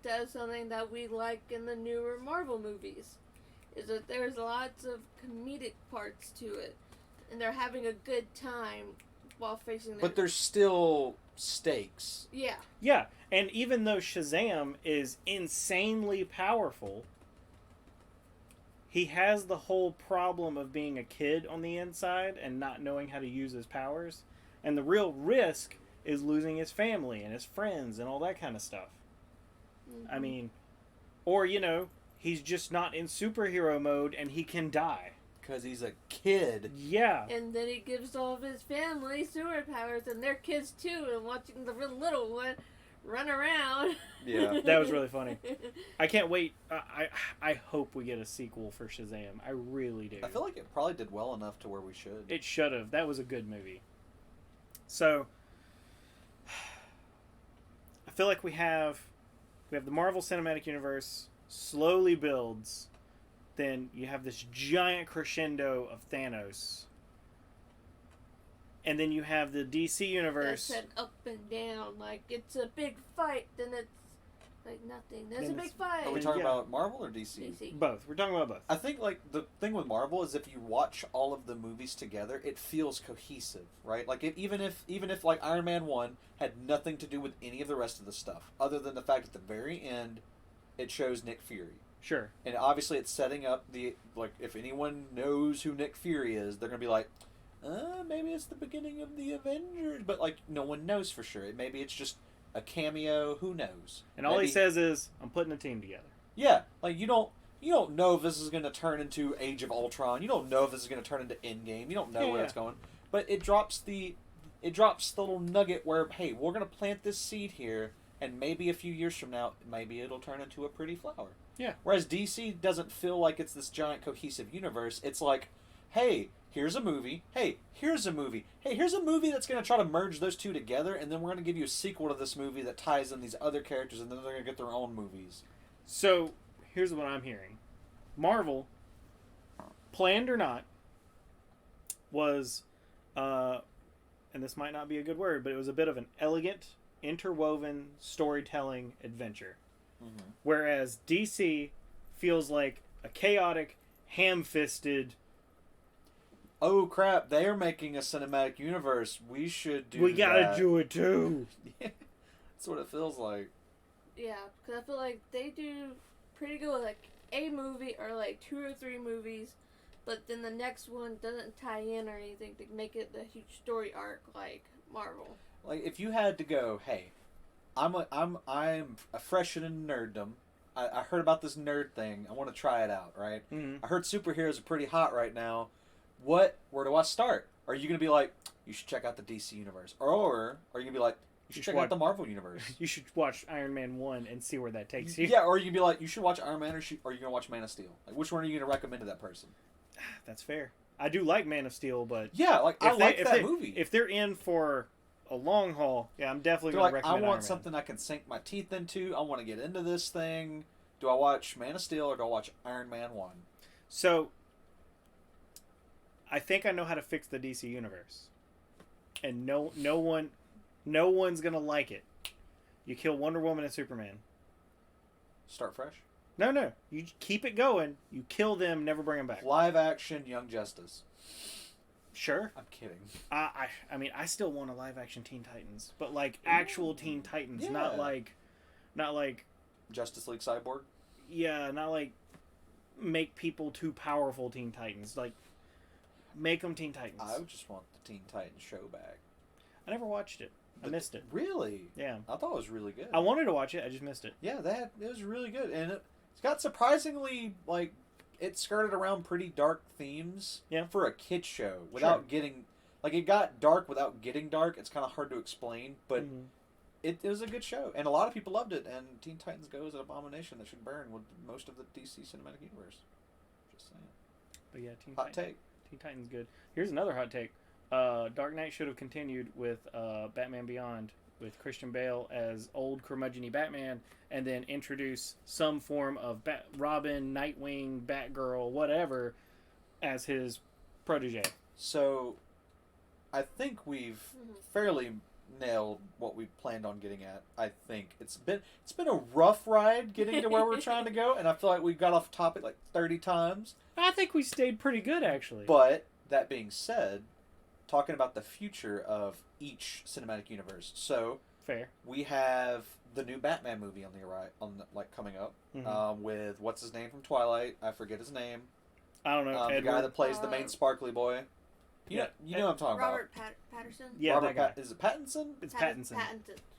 does something that we like in the newer Marvel movies. Is that there's lots of comedic parts to it. And they're having a good time while facing their... But there's still stakes. Yeah. Yeah, and even though Shazam is insanely powerful, he has the whole problem of being a kid on the inside and not knowing how to use his powers. And the real risk is losing his family and his friends and all that kind of stuff. Mm-hmm. I mean, or, you know, he's just not in superhero mode and he can die. Because he's a kid. Yeah. And then he gives all of his family superpowers and their kids too, and watching the real little one run around. Yeah. That was really funny. I can't wait. I hope we get a sequel for Shazam. I really do. I feel like it probably did well enough to where we should. It should have. That was a good movie. So, I feel like we have the Marvel Cinematic Universe slowly builds. Then you have this giant crescendo of Thanos. And then you have the DC Universe. That's an up and down. Like, it's a big fight, then it's like nothing. There's a big fight. Are we talking about Marvel or DC? DC. Both. We're talking about both. I think, like, the thing with Marvel is if you watch all of the movies together, it feels cohesive, right? Like, even if like, Iron Man 1 had nothing to do with any of the rest of the stuff, other than the fact at the very end, it shows Nick Fury. Sure. And obviously it's setting up the, like, if anyone knows who Nick Fury is, they're going to be like, maybe it's the beginning of the Avengers. But, like, no one knows for sure. Maybe it's just a cameo. Who knows? And all he says is, I'm putting a team together. Yeah. Like, you don't know if this is going to turn into Age of Ultron. You don't know if this is going to turn into Endgame. You don't know where it's going. But it drops the little nugget where, hey, we're going to plant this seed here, and maybe a few years from now, maybe it'll turn into a pretty flower. Yeah. Whereas DC doesn't feel like it's this giant cohesive universe. It's like, hey, here's a movie. Hey, here's a movie. Hey, here's a movie that's going to try to merge those two together, and then we're going to give you a sequel to this movie that ties in these other characters, and then they're going to get their own movies. So, here's what I'm hearing. Marvel, planned or not, was, and this might not be a good word, but it was a bit of an elegant, interwoven storytelling adventure. Mm-hmm. Whereas DC feels like a chaotic, ham-fisted... Oh crap, they are making a cinematic universe. We should do We gotta do it too. Yeah, that's what it feels like. Yeah, because I feel like they do pretty good with, like, a movie or like 2 or 3 movies, but then the next one doesn't tie in or anything to make it the huge story arc like Marvel. Like if you had to go, hey, I'm a fresh in nerddom. I heard about this nerd thing. I want to try it out, right? Mm-hmm. I heard superheroes are pretty hot right now. Where do I start? Are you going to be like, you should check out the DC universe? Or are you going to be like, you should check out the Marvel universe? You should watch Iron Man 1 and see where that takes you. Yeah, or you can be like, you should watch Iron Man, or are you going to watch Man of Steel? Like, which one are you going to recommend to that person? That's fair. I do like Man of Steel, but... Yeah, like, I like that movie. If they're in for a long haul, yeah, I'm definitely going to recommend I want Iron Man. something I can sink my teeth into. I want to get into this thing. Do I watch Man of Steel, or do I watch Iron Man 1? So, I think I know how to fix the DC universe. And no one's going to like it. You kill Wonder Woman and Superman. Start fresh? No. You keep it going. You kill them, never bring them back. Live action Young Justice. Sure. I'm kidding. I mean, I still want a live action Teen Titans, but like actual Teen Titans, Yeah. not like Justice League Cyborg? yeah, not like make people too powerful Teen Titans. Like make them Teen Titans. I just want the Teen Titans show back. I never watched it. I missed it. Really? Yeah. I thought it was really good. I wanted to watch it. I just missed it. Yeah, it was really good, and it's got surprisingly like it skirted around pretty dark themes. Yeah. For a kids show, without getting like it got dark without getting dark. It's kind of hard to explain, but it was a good show, and a lot of people loved it. And Teen Titans Go is an abomination that should burn with most of the DC cinematic universe. Just saying. But yeah, Hot take. Teen Titans good. Here's another hot take. Dark Knight should have continued with Batman Beyond with Christian Bale as old curmudgeon-y Batman, and then introduce some form of Robin, Nightwing, Batgirl, whatever, as his protege. So, I think we've fairly nailed what we planned on getting at. I think it's been a rough ride getting to where we're trying to go, and I feel like we got off topic like 30 times. I think we stayed pretty good, actually. But that being said, talking about the future of each cinematic universe. So fair. We have the new Batman movie coming up with what's his name from Twilight. I forget his name. I don't know. The guy that plays the main sparkly boy. You know what I'm talking Robert Patterson. Yeah, Robert that guy. Is it Pattinson? It's Pattinson.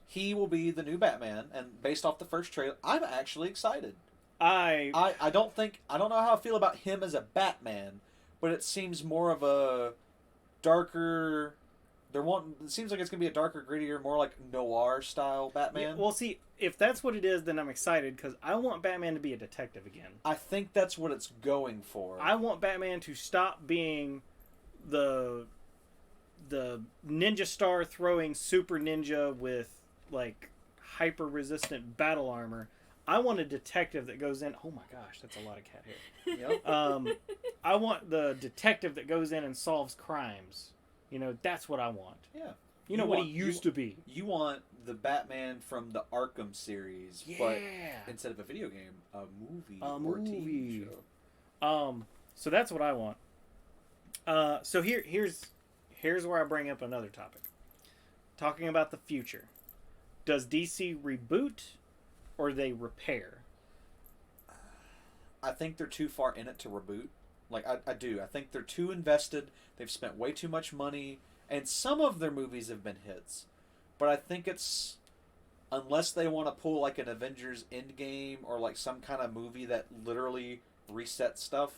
He will be the new Batman, and based off the first trailer, I'm actually excited. I don't know how I feel about him as a Batman, but it seems more of a darker. It seems like it's gonna be a darker, grittier, more like noir style Batman. Yeah, well, see, if that's what it is, then I'm excited because I want Batman to be a detective again. I think that's what it's going for. I want Batman to stop being the ninja star throwing super ninja with like hyper resistant battle armor. I want a detective that goes in. Oh my gosh, that's a lot of cat hair. Yep. I want the detective that goes in and solves crimes. You know, that's what I want. Yeah. You know what he used to be. You want the Batman from the Arkham series, but instead of a video game, a movie or TV show. So that's what I want. So here's where I bring up another topic. Talking about the future. Does DC reboot or they repair? I think they're too far in it to reboot. Like, I do. I think they're too invested. They've spent way too much money. And some of their movies have been hits. But I think it's... Unless they want to pull, like, an Avengers Endgame or, like, some kind of movie that literally resets stuff,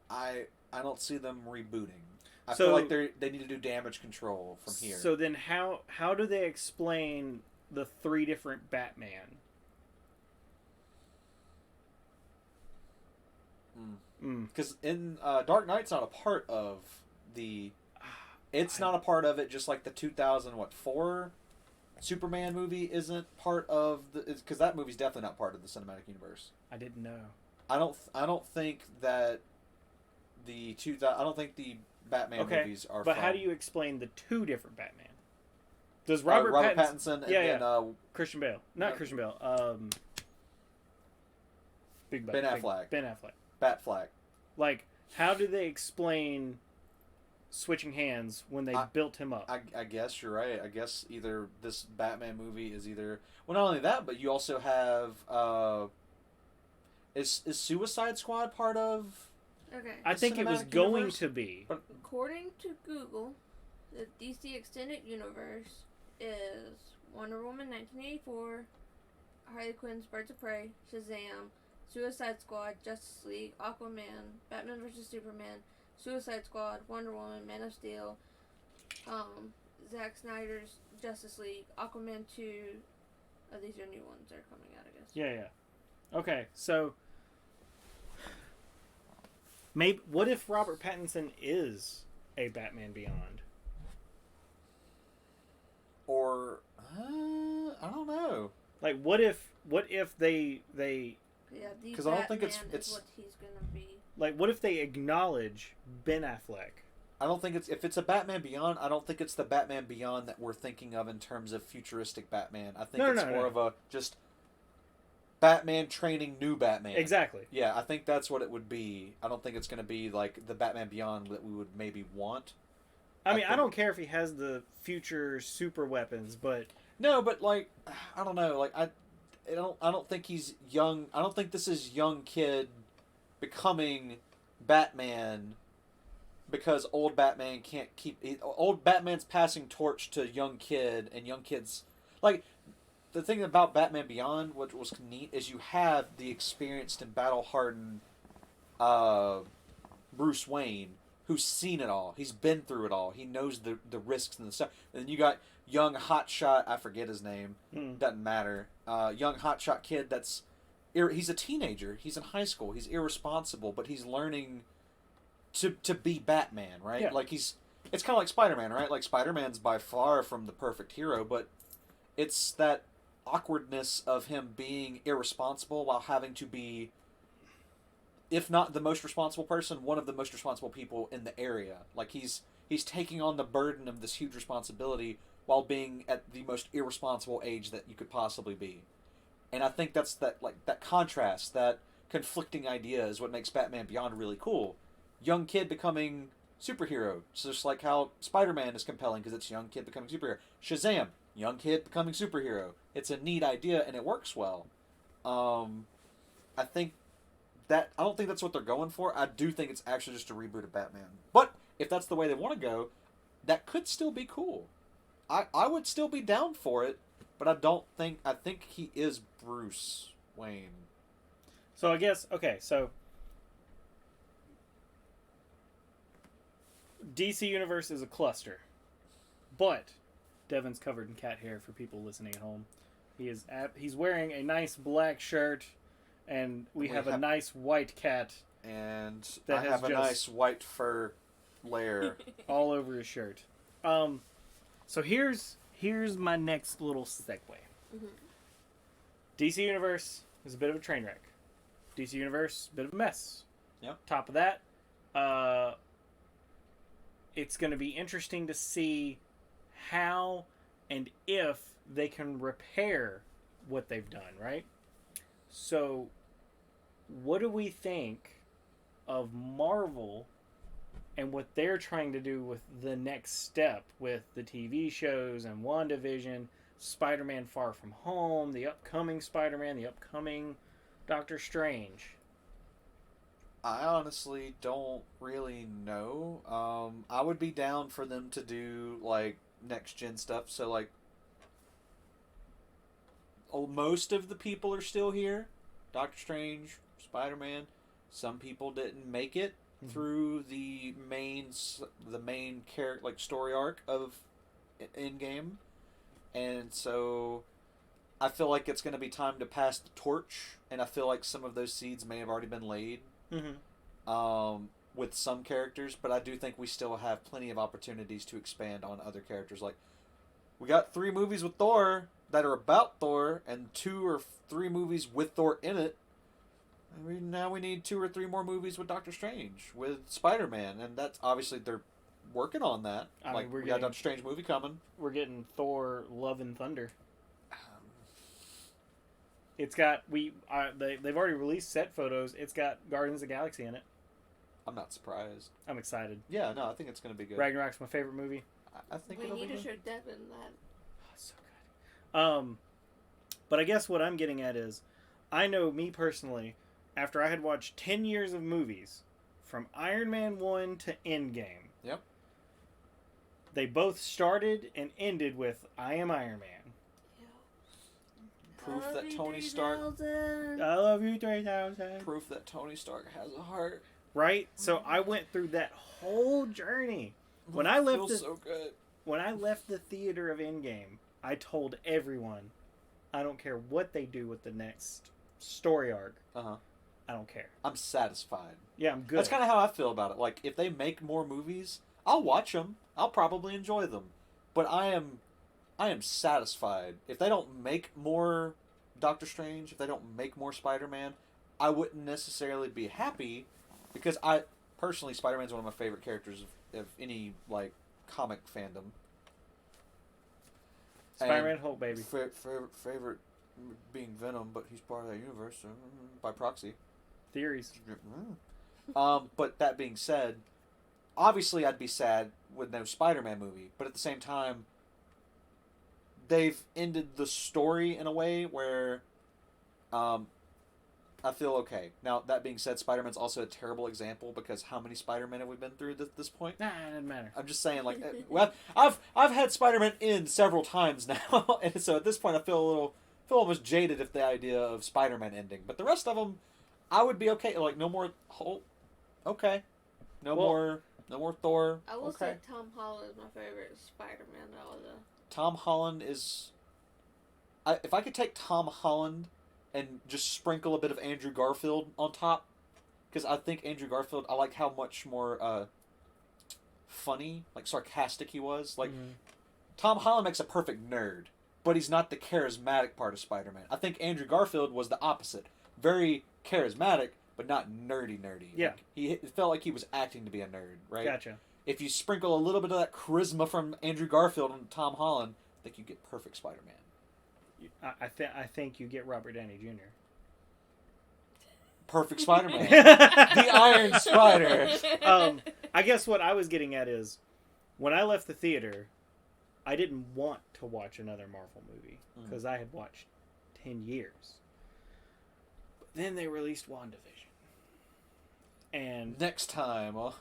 I don't see them rebooting. I feel like they need to do damage control from here. So then how do they explain the 3 different Batman? Because in Dark Knight's not a part of the... It's not a part of it, just like the 2004 Superman movie isn't part of the... Because that movie's definitely not part of the cinematic universe. I didn't know. I don't think that the I don't think the Batman movies are. But from... how do you explain the 2 different Batman? Does Robert Pattinson and then Christian Bale, not Christian Bale, Ben Affleck. Ben Affleck. Batfleck. Like, how do they explain switching hands when they built him up? I guess you're right. I guess either this Batman movie is either... Well, not only that, but you also have... Is Suicide Squad part of? Okay. I think it was cinematic going universe? to be. According to Google, the DC Extended Universe is Wonder Woman 1984, Harley Quinn's Birds of Prey, Shazam, Suicide Squad, Justice League, Aquaman, Batman vs Superman, Suicide Squad, Wonder Woman, Man of Steel, Zack Snyder's Justice League, Aquaman 2. These are new ones that are coming out, I guess. Yeah. Okay, so maybe what if Robert Pattinson is a Batman Beyond? Or I don't know. Like, what if they Yeah, the 'Cause I don't think Batman it's is what he's gonna be. like what if they acknowledge Ben Affleck? I don't think if it's a Batman Beyond, I don't think it's the Batman Beyond that we're thinking of in terms of futuristic Batman. I think it's more of a just Batman training new Batman. Exactly. Yeah, I think that's what it would be. I don't think it's going to be like the Batman Beyond that we would maybe want. I mean, I don't care if he has the future super weapons, but no, but like I don't know, like I don't think he's young. I don't think this is young kid becoming Batman because old Batman can't old Batman's passing torch to young kid, and young kids like the thing about Batman Beyond, what was neat is you have the experienced and battle hardened Bruce Wayne who's seen it all. He's been through it all. He knows the risks and the stuff. And then you got young hotshot, I forget his name. Doesn't matter. Young hotshot kid that's he's a teenager. He's in high school. He's irresponsible, but he's learning to be Batman, right? Yeah. Like it's kind of like Spider-Man, right? Like Spider-Man's by far from the perfect hero, but it's that awkwardness of him being irresponsible while having to be, if not the most responsible person, one of the most responsible people in the area. Like he's taking on the burden of this huge responsibility while being at the most irresponsible age that you could possibly be. And I think that's that contrast, that conflicting idea is what makes Batman Beyond really cool. Young kid becoming superhero. It's just like how Spider-Man is compelling because it's young kid becoming superhero. Shazam, young kid becoming superhero. It's a neat idea and it works well. I don't think that's what they're going for. I do think it's actually just a reboot of Batman. But if that's the way they want to go, that could still be cool. I would still be down for it, but I think he is Bruce Wayne. so I guess so DC Universe is a cluster, but Devin's covered in cat hair for people listening at home. He's wearing a nice black shirt, and we have a nice white cat. And that I has have a just nice white fur layer. all over his shirt. So here's my next little segue. Mm-hmm. DC Universe is a bit of a train wreck. DC Universe, a bit of a mess. Yep. Top of that, it's going to be interesting to see how and if they can repair what they've done, right? So, what do we think of Marvel and what they're trying to do with the next step with the TV shows and WandaVision, Spider-Man Far From Home, the upcoming Spider-Man, the upcoming Doctor Strange? I honestly don't really know. I would be down for them to do like next gen stuff. So like, most of the people are still here. Doctor Strange, Spider-Man. Some people didn't make it through the main character like story arc of Endgame, and so I feel like it's going to be time to pass the torch. And I feel like some of those seeds may have already been laid. With some characters, but I do think we still have plenty of opportunities to expand on other characters. Like, we got 3 movies with Thor that are about Thor, and 2 or 3 movies with Thor in it. I mean, now we need 2 or 3 more movies with Doctor Strange, with Spider-Man, and that's obviously they're working on that. We got a Doctor Strange movie coming. We're getting Thor: Love and Thunder. It's got they've already released set photos. It's got Guardians of the Galaxy in it. I'm not surprised. I'm excited. Yeah, no, I think it's going to be good. Ragnarok's my favorite movie. I think we it'll need be to good. show Devin that. Oh, it's so good. But I guess what I'm getting at is, I know me personally, after I had watched 10 years of movies, from Iron Man 1 to Endgame. Yep. They both started and ended with, I am Iron Man. Proof that Tony Stark... I love you 3000. Proof that Tony Stark has a heart. Right? So I went through that whole journey. When I left so good. When I left the theater of Endgame, I told everyone, I don't care what they do with the next story arc. Uh-huh. I don't care. I'm satisfied. Yeah, I'm good. That's kind of how I feel about it. Like, if they make more movies, I'll watch them. I'll probably enjoy them. But I am satisfied. If they don't make more Doctor Strange, if they don't make more Spider-Man, I wouldn't necessarily be happy, because personally, Spider-Man's one of my favorite characters of any, like, comic fandom. Spider-Man Hulk, baby. Favorite being Venom, but he's part of that universe by proxy. Theories. But that being said, obviously I'd be sad with no Spider-Man movie, but at the same time, they've ended the story in a way where I feel okay. Now, that being said, Spider-Man's also a terrible example, because how many Spider-Men have we been through at this point? Nah, it doesn't matter. I'm just saying, like, well, I've had Spider-Man in several times now, and so at this point I feel almost jaded if the idea of Spider-Man ending. But the rest of them, I would be okay. Like, no more Hulk. Okay. No more Thor. I will okay. say Tom Holland is my favorite Spider-Man out of the... Tom Holland is... if I could take Tom Holland and just sprinkle a bit of Andrew Garfield on top, because I think Andrew Garfield, I like how much more funny, like sarcastic he was. Like, Tom Holland makes a perfect nerd, but he's not the charismatic part of Spider-Man. I think Andrew Garfield was the opposite. Very charismatic, but not nerdy. Yeah. Like, it felt like he was acting to be a nerd, right? Gotcha. If you sprinkle a little bit of that charisma from Andrew Garfield on Tom Holland, I think you get perfect Spider-Man. I think you get Robert Downey Jr. Perfect Spider-Man. The Iron Spider. I guess what I was getting at is, when I left the theater, I didn't want to watch another Marvel movie, because I had watched 10 years. But then they released WandaVision. And next time on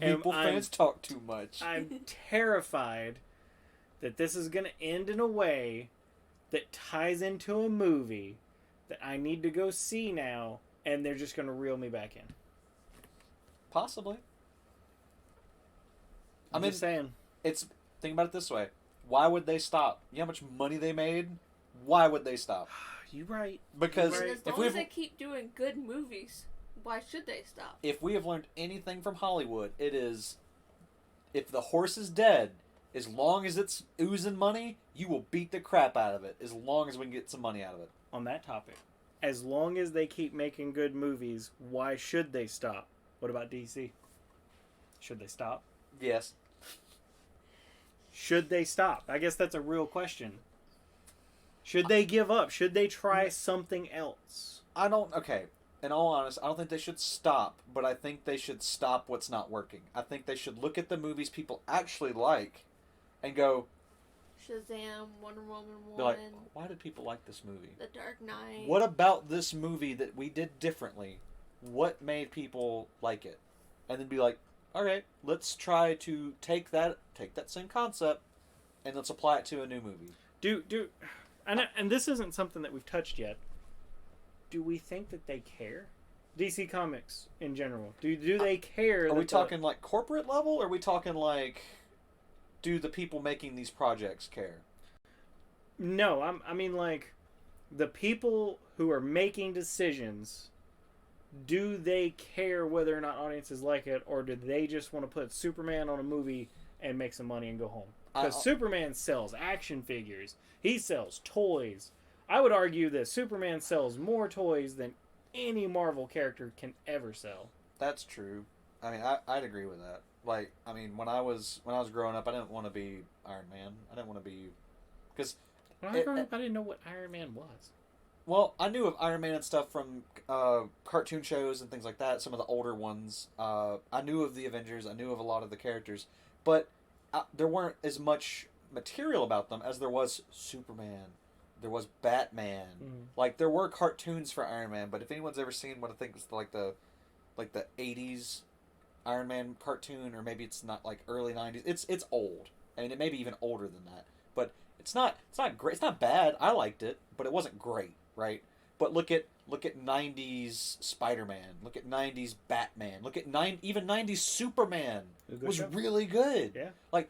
MeepleFans Talk Too Much. I'm terrified that this is going to end in a way that ties into a movie that I need to go see now, and they're just going to reel me back in. Possibly. I'm just saying. Think about it this way. Why would they stop? You know how much money they made? Why would they stop? You're right. Because as long as they keep doing good movies, why should they stop? If we have learned anything from Hollywood, it is, if the horse is dead, as long as it's oozing money, you will beat the crap out of it, as long as we can get some money out of it. On that topic, as long as they keep making good movies, why should they stop? What about DC? Should they stop? Yes. Should they stop? I guess that's a real question. Should they give up? Should they try something else? Okay, in all honesty, I don't think they should stop, but I think they should stop what's not working. I think they should look at the movies people actually like and go, Shazam, Wonder Woman 1. Be like, why did people like this movie? The Dark Knight. What about this movie that we did differently? What made people like it? And then be like, all right, let's try to take that same concept and let's apply it to a new movie. And this isn't something that we've touched yet. Do we think that they care? DC Comics in general. Do they care? Are we talking like corporate level? Or are we talking like, do the people making these projects care? No, I mean like, the people who are making decisions, do they care whether or not audiences like it, or do they just want to put Superman on a movie and make some money and go home? Because Superman sells action figures. He sells toys. I would argue that Superman sells more toys than any Marvel character can ever sell. That's true. I mean, I'd agree with that. Like, I mean, when I was growing up, I didn't want to be Iron Man. I didn't want to be, because when I was growing up, I didn't know what Iron Man was. Well, I knew of Iron Man and stuff from cartoon shows and things like that. Some of the older ones. I knew of the Avengers. I knew of a lot of the characters, but there weren't as much material about them as there was Superman, There was Batman. Mm. Like there were cartoons for Iron Man, but if anyone's ever seen what I think is like the 80s Iron Man cartoon, or maybe it's not like early 90s. It's old. I mean, it may be even older than that. But it's not great. It's not bad. I liked it, but it wasn't great, right? But look at 90s Spider-Man. Look at 90s Batman. Look at even 90s Superman was really good. Yeah. Like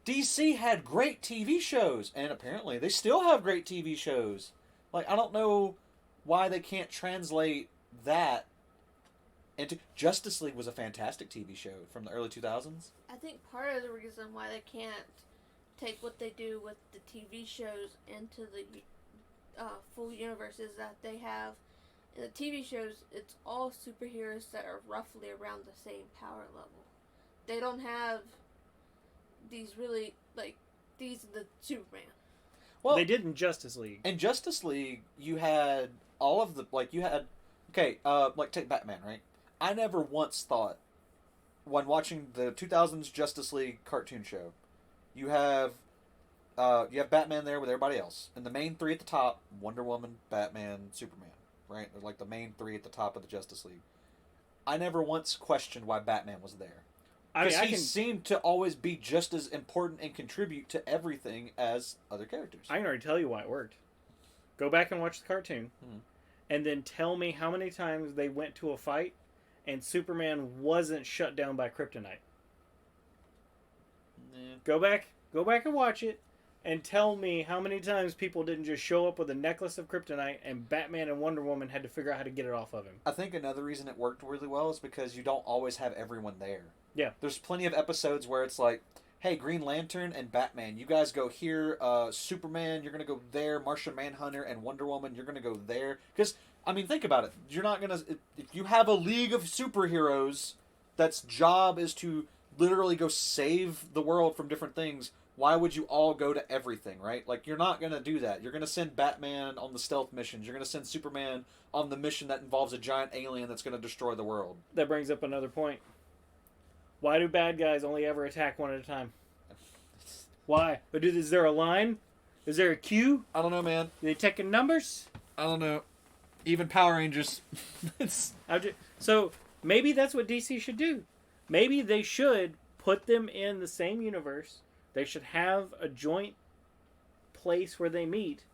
DC had great TV shows, and apparently they still have great TV shows. Like, I don't know why they can't translate that into... Justice League was a fantastic TV show from the early 2000s. I think part of the reason why they can't take what they do with the TV shows into the full universe is that they have... In the TV shows, it's all superheroes that are roughly around the same power level. They don't have... these really, like, these are the Superman. Well, they did in Justice League. In Justice League, you had all of the, like, you had, okay, like, take Batman, right? I never once thought, when watching the 2000s Justice League cartoon show, you have Batman there with everybody else. And the main three at the top, Wonder Woman, Batman, Superman, right? They're like the main three at the top of the Justice League. I never once questioned why Batman was there. Because he seemed to always be just as important and contribute to everything as other characters. I can already tell you why it worked. Go back and watch the cartoon, and then tell me how many times they went to a fight and Superman wasn't shut down by kryptonite. Nah. Go back and watch it, and tell me how many times people didn't just show up with a necklace of kryptonite and Batman and Wonder Woman had to figure out how to get it off of him. I think another reason it worked really well is because you don't always have everyone there. Yeah. There's plenty of episodes where it's like, hey, Green Lantern and Batman, you guys go here. Superman, you're going to go there. Martian Manhunter and Wonder Woman, you're going to go there. Because, I mean, think about it. You're not going to... If you have a league of superheroes that's job is to literally go save the world from different things, why would you all go to everything, right? Like, you're not going to do that. You're going to send Batman on the stealth missions. You're going to send Superman on the mission that involves a giant alien that's going to destroy the world. That brings up another point. Why do bad guys only ever attack one at a time? Why? Is there a line? Is there a cue? I don't know, man. Are they taking numbers? I don't know. Even Power Rangers. So maybe that's what DC should do. Maybe they should put them in the same universe. They should have a joint place where they meet.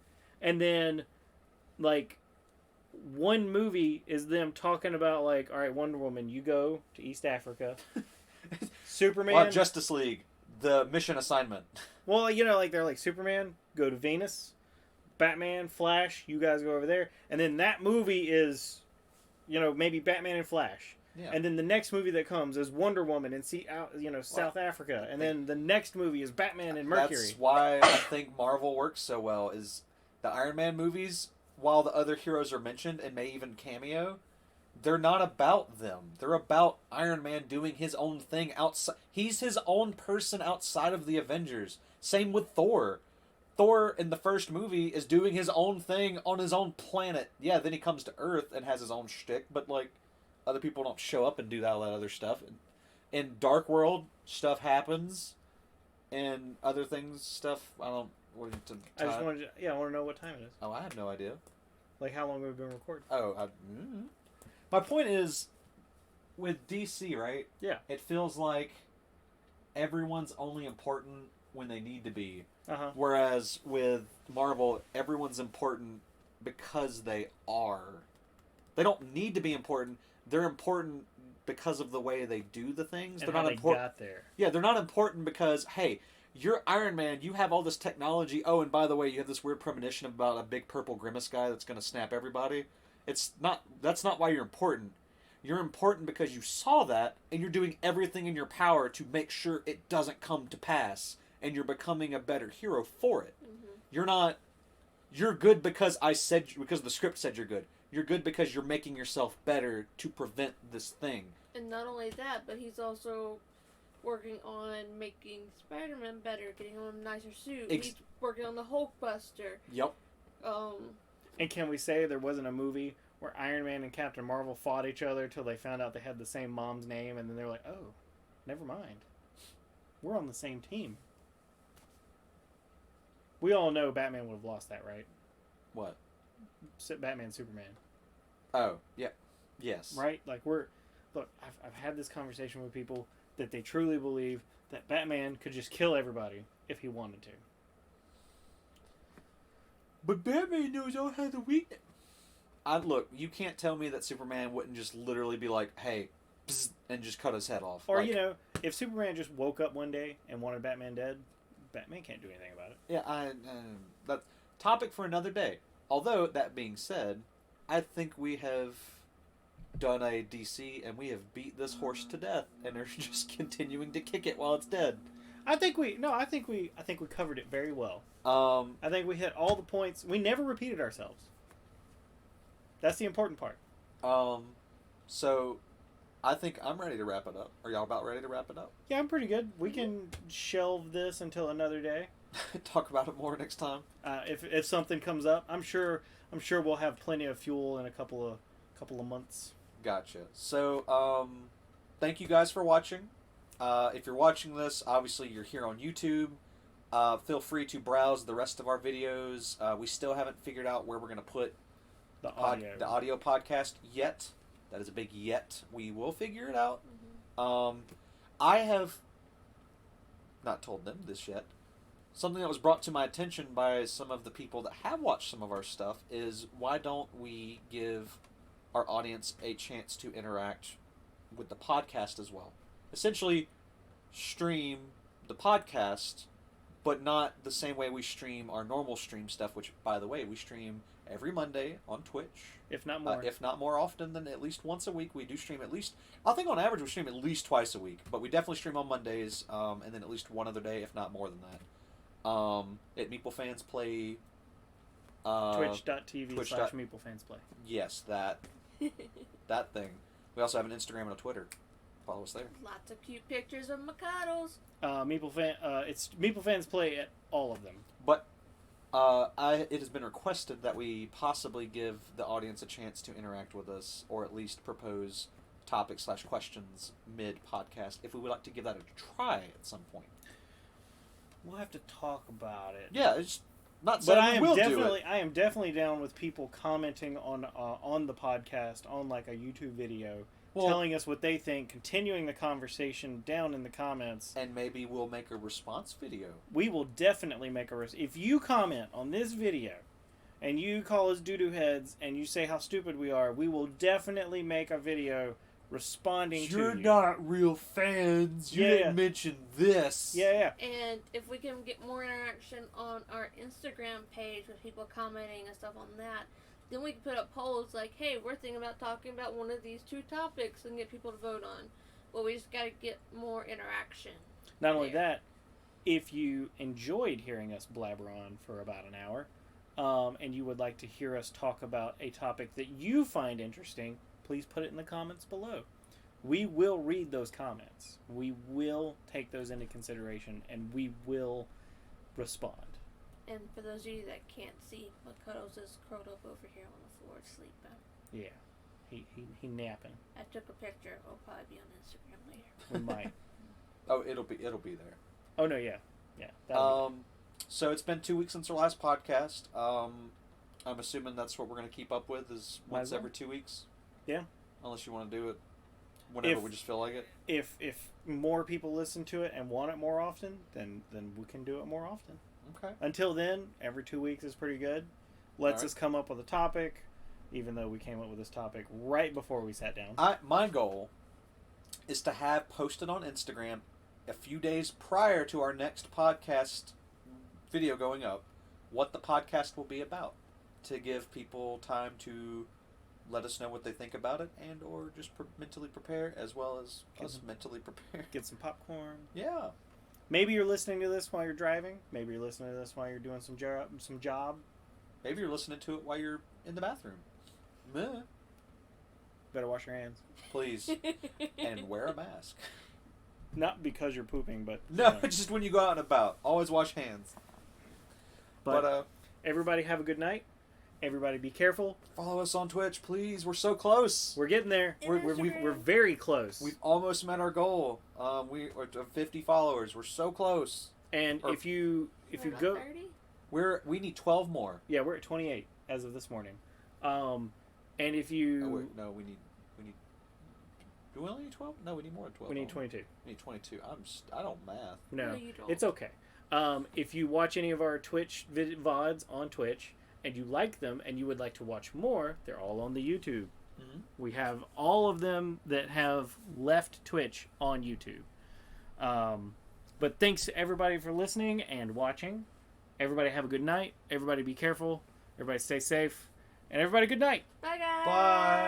And then, like, one movie is them talking about, like, all right, Wonder Woman, you go to East Africa. Superman. Well, Justice League, the mission assignment. Well, you know, like they're like Superman, go to Venus. Batman, Flash, you guys go over there. And then that movie is, you know, maybe Batman and Flash. Yeah. And then the next movie that comes is Wonder Woman in South Africa. And then the next movie is Batman and Mercury. That's why I think Marvel works so well. Is the Iron Man movies, while the other heroes are mentioned and may even cameo, they're not about them. They're about Iron Man doing his own thing outside. He's his own person outside of the Avengers. Same with Thor. Thor in the first movie is doing his own thing on his own planet. Yeah, then he comes to Earth and has his own shtick, but like other people don't show up and do all that other stuff. In Dark World, stuff happens, and other things, stuff. I don't. What is it? I just wanted. I want to know what time it is. Oh, I have no idea. Like how long have we been recording? Oh, my point is, with DC, right? Yeah. It feels like everyone's only important when they need to be. Uh-huh. Whereas with Marvel, everyone's important because they are. They don't need to be important. They're important because of the way they do the things. And they're how not they important. Got there. Yeah, they're not important because, hey, you're Iron Man, you have all this technology. Oh, and by the way, you have this weird premonition about a big purple grimace guy that's going to snap everybody. That's not why you're important. You're important because you saw that, and you're doing everything in your power to make sure it doesn't come to pass, and you're becoming a better hero for it. Mm-hmm. You're good because because the script said you're good. You're good because you're making yourself better to prevent this thing. And not only that, but he's also working on making Spider-Man better, getting him a nicer suit. He's working on the Hulkbuster. Yep. And can we say there wasn't a movie where Iron Man and Captain Marvel fought each other till they found out they had the same mom's name, and then they were like, oh, never mind. We're on the same team. We all know Batman would have lost that, right? What? Batman, Superman. Oh, yeah. Yes. Right? Like, look, I've had this conversation with people that they truly believe that Batman could just kill everybody if he wanted to. But Batman knows all how to weakness. Look, you can't tell me that Superman wouldn't just literally be like, hey, psst, and just cut his head off. Or, like, if Superman just woke up one day and wanted Batman dead, Batman can't do anything about it. Yeah, that's topic for another day. Although, that being said, I think we have done a DC and we have beat this horse to death and are just continuing to kick it while it's dead. I think we covered it very well. I think we hit all the points. We never repeated ourselves. That's the important part. So I think I'm ready to wrap it up. Are y'all about ready to wrap it up? Yeah, I'm pretty good. We can shelve this until another day. Talk about it more next time. If something comes up, I'm sure we'll have plenty of fuel in a couple of months. Gotcha. So, thank you guys for watching. If you're watching this, obviously you're here on YouTube. Feel free to browse the rest of our videos. We still haven't figured out where we're going to put the audio podcast yet. That is a big yet. We will figure it out. Mm-hmm. I have not told them this yet. Something that was brought to my attention by some of the people that have watched some of our stuff is, why don't we give our audience a chance to interact with the podcast as well? Essentially, stream the podcast, but not the same way we stream our normal stream stuff, which, by the way, we stream every Monday on Twitch. If not more. If not more often than at least once a week. We do stream at least, I think on average we stream at least twice a week, but we definitely stream on Mondays, and then at least one other day, if not more than that. At MeepleFansPlay. Twitch.tv/MeepleFansPlay. Yes, that thing. We also have an Instagram and a Twitter. Follow us there. Lots of cute pictures of Mikados. It's MeepleFansPlay at all of them. But it has been requested that we possibly give the audience a chance to interact with us, or at least propose topics/questions mid-podcast, if we would like to give that a try at some point. We'll have to talk about it. Yeah, it's not saying we will do it. I am definitely down with people commenting on the podcast, on like a YouTube video, telling us what they think, continuing the conversation down in the comments. And maybe we'll make a response video. We will definitely make a response. If you comment on this video and you call us doo-doo heads and you say how stupid we are, we will definitely make a video responding to you. You're not real fans. You didn't mention this. Yeah. And if we can get more interaction on our Instagram page with people commenting and stuff on that, then we can put up polls like, hey, we're thinking about talking about one of these two topics and get people to vote on. Well, we just got to get more interaction. Not only that, if you enjoyed hearing us blabber on for about an hour, and you would like to hear us talk about a topic that you find interesting, please put it in the comments below. We will read those comments. We will take those into consideration, and we will respond. And for those of you that can't see, Mikados is curled up over here on the floor sleeping. Yeah, he napping. I took a picture. It'll probably be on Instagram later. We might. Oh, it'll be there. Oh no, yeah. So it's been 2 weeks since our last podcast. I'm assuming that's what we're going to keep up with, is once every 2 weeks. Yeah. Unless you want to do it whenever we just feel like it. If more people listen to it and want it more often, then we can do it more often. Okay. Until then, every 2 weeks is pretty good. Lets us come up with a topic, even though we came up with this topic right before we sat down. My goal is to have posted on Instagram a few days prior to our next podcast video going up what the podcast will be about, to give people time to let us know what they think about it, and or just mentally prepare, as well as us mentally prepare. Get some popcorn. Yeah. Maybe you're listening to this while you're driving. Maybe you're listening to this while you're doing some job. Maybe you're listening to it while you're in the bathroom. Meh. Better wash your hands. Please. And wear a mask. Not because you're pooping, but... No, just when you go out and about. Always wash hands. But everybody have a good night. Everybody be careful. Follow us on Twitch, please. We're so close. We're getting there. We're very close. We've almost met our goal. We are 50 followers. We're so close. And if you go, 30? We need 12 more. Yeah, we're at 28. as of this morning. And if you... Oh, wait, no, we need... Do we only need 12? No, we need more than 12. We need 22. We need 22. I don't math. No, you don't. it's okay. If you watch any of our Twitch VODs on Twitch and you like them and you would like to watch more, they're all on the YouTube. Mm-hmm. We have all of them that have left Twitch on YouTube. But thanks to everybody for listening and watching. Everybody have a good night. Everybody be careful. Everybody stay safe. And everybody good night. Bye, guys. Bye.